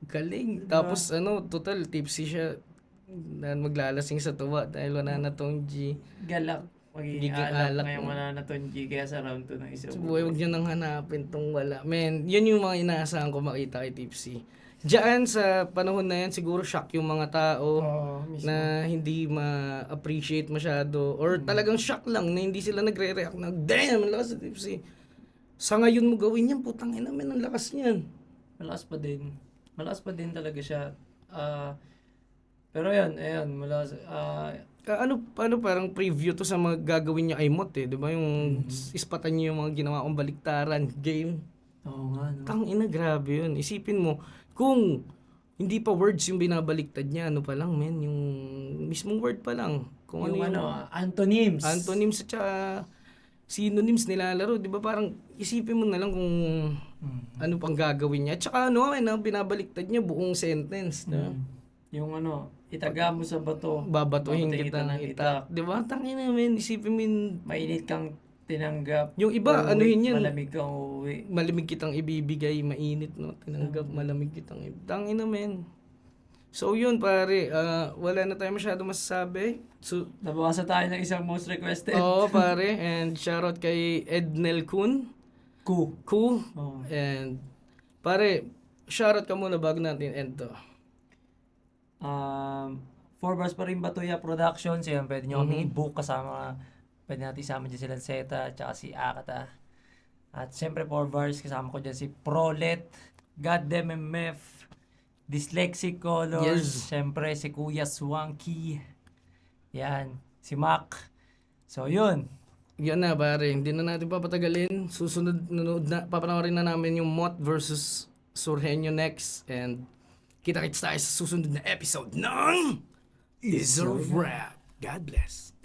Galing. Diba? Tapos, total, tipsy siya. Na maglalasing sa tuwa dahil wala na tong G. Galak. Magiging Giging alak alak ngayon na. wala na ton G, kaya sa round 2 ng isa. So, boy, huwag niyo nang hanapin tong wala. Man, yun yung mga inaasahan ko makita kay Tipsy. Diyan sa panahon na yan, siguro shock yung mga tao mismo. na hindi ma-appreciate masyado. Or talagang shock lang na hindi sila nagre-react na, damn, ang lakas ni Tipsy. Sa ngayon mo gawin yan, putang ina, man, ang lakas niyan. Malakas pa din. Malakas pa din talaga siya. Pero ayun, malakas. Ano parang preview to sa mga gagawin niya ay Mot eh, 'di ba? Yung ispatan niyo yung mga ginawa kong baliktaran game. Oo nga, no? Tang ina, grabe 'yun. Isipin mo kung hindi pa words yung binabaliktad niya, ano pa lang men, yung mismong word pa lang. Kung Yung ano yung antonyms. antonyms at saka synonyms nilalaro, 'di ba? Parang isipin mo na lang kung ano pang gagawin niya. At saka binabaliktad niya buong sentence, 'di ba? Yung itaga mo sa bato. Babatuhin babatuhin kita ng itak. 'Di ba? Tangina men, isipin mo Mainit kang tinanggap. yung iba, uuwi, anuhin yan. Malamig kang uuwi. Malamig kitang ibibigay, mainit, no? Tinanggap, malamig kitang tangina men. So yun pare, wala na tayo masyado masasabi. So, Nabawasan tayo ng isang most requested. oo pare, and shoutout kay Ednel Kun. Ku. Oh. And pare, shoutout ka muna bago natin end to. 4 bars pa rin Batuya Productions. Yan, pwede nyo kami i-book kasama. Pwede natin isama dyan sila Zeta, tsaka si Akata. At siyempre 4 bars, kasama ko dyan si Prolet, Goddamn MF, Dyslexic Colors, Yes. siyempre si Kuya Swanky. Yan, si Mac. So, yun. Yan na pare, hindi na natin papatagalin. Susunod, papanoorin na namin yung Mot versus Surhenyo next. And kita-kits tayo sa susunod na episode ng Is a Wrap. God bless.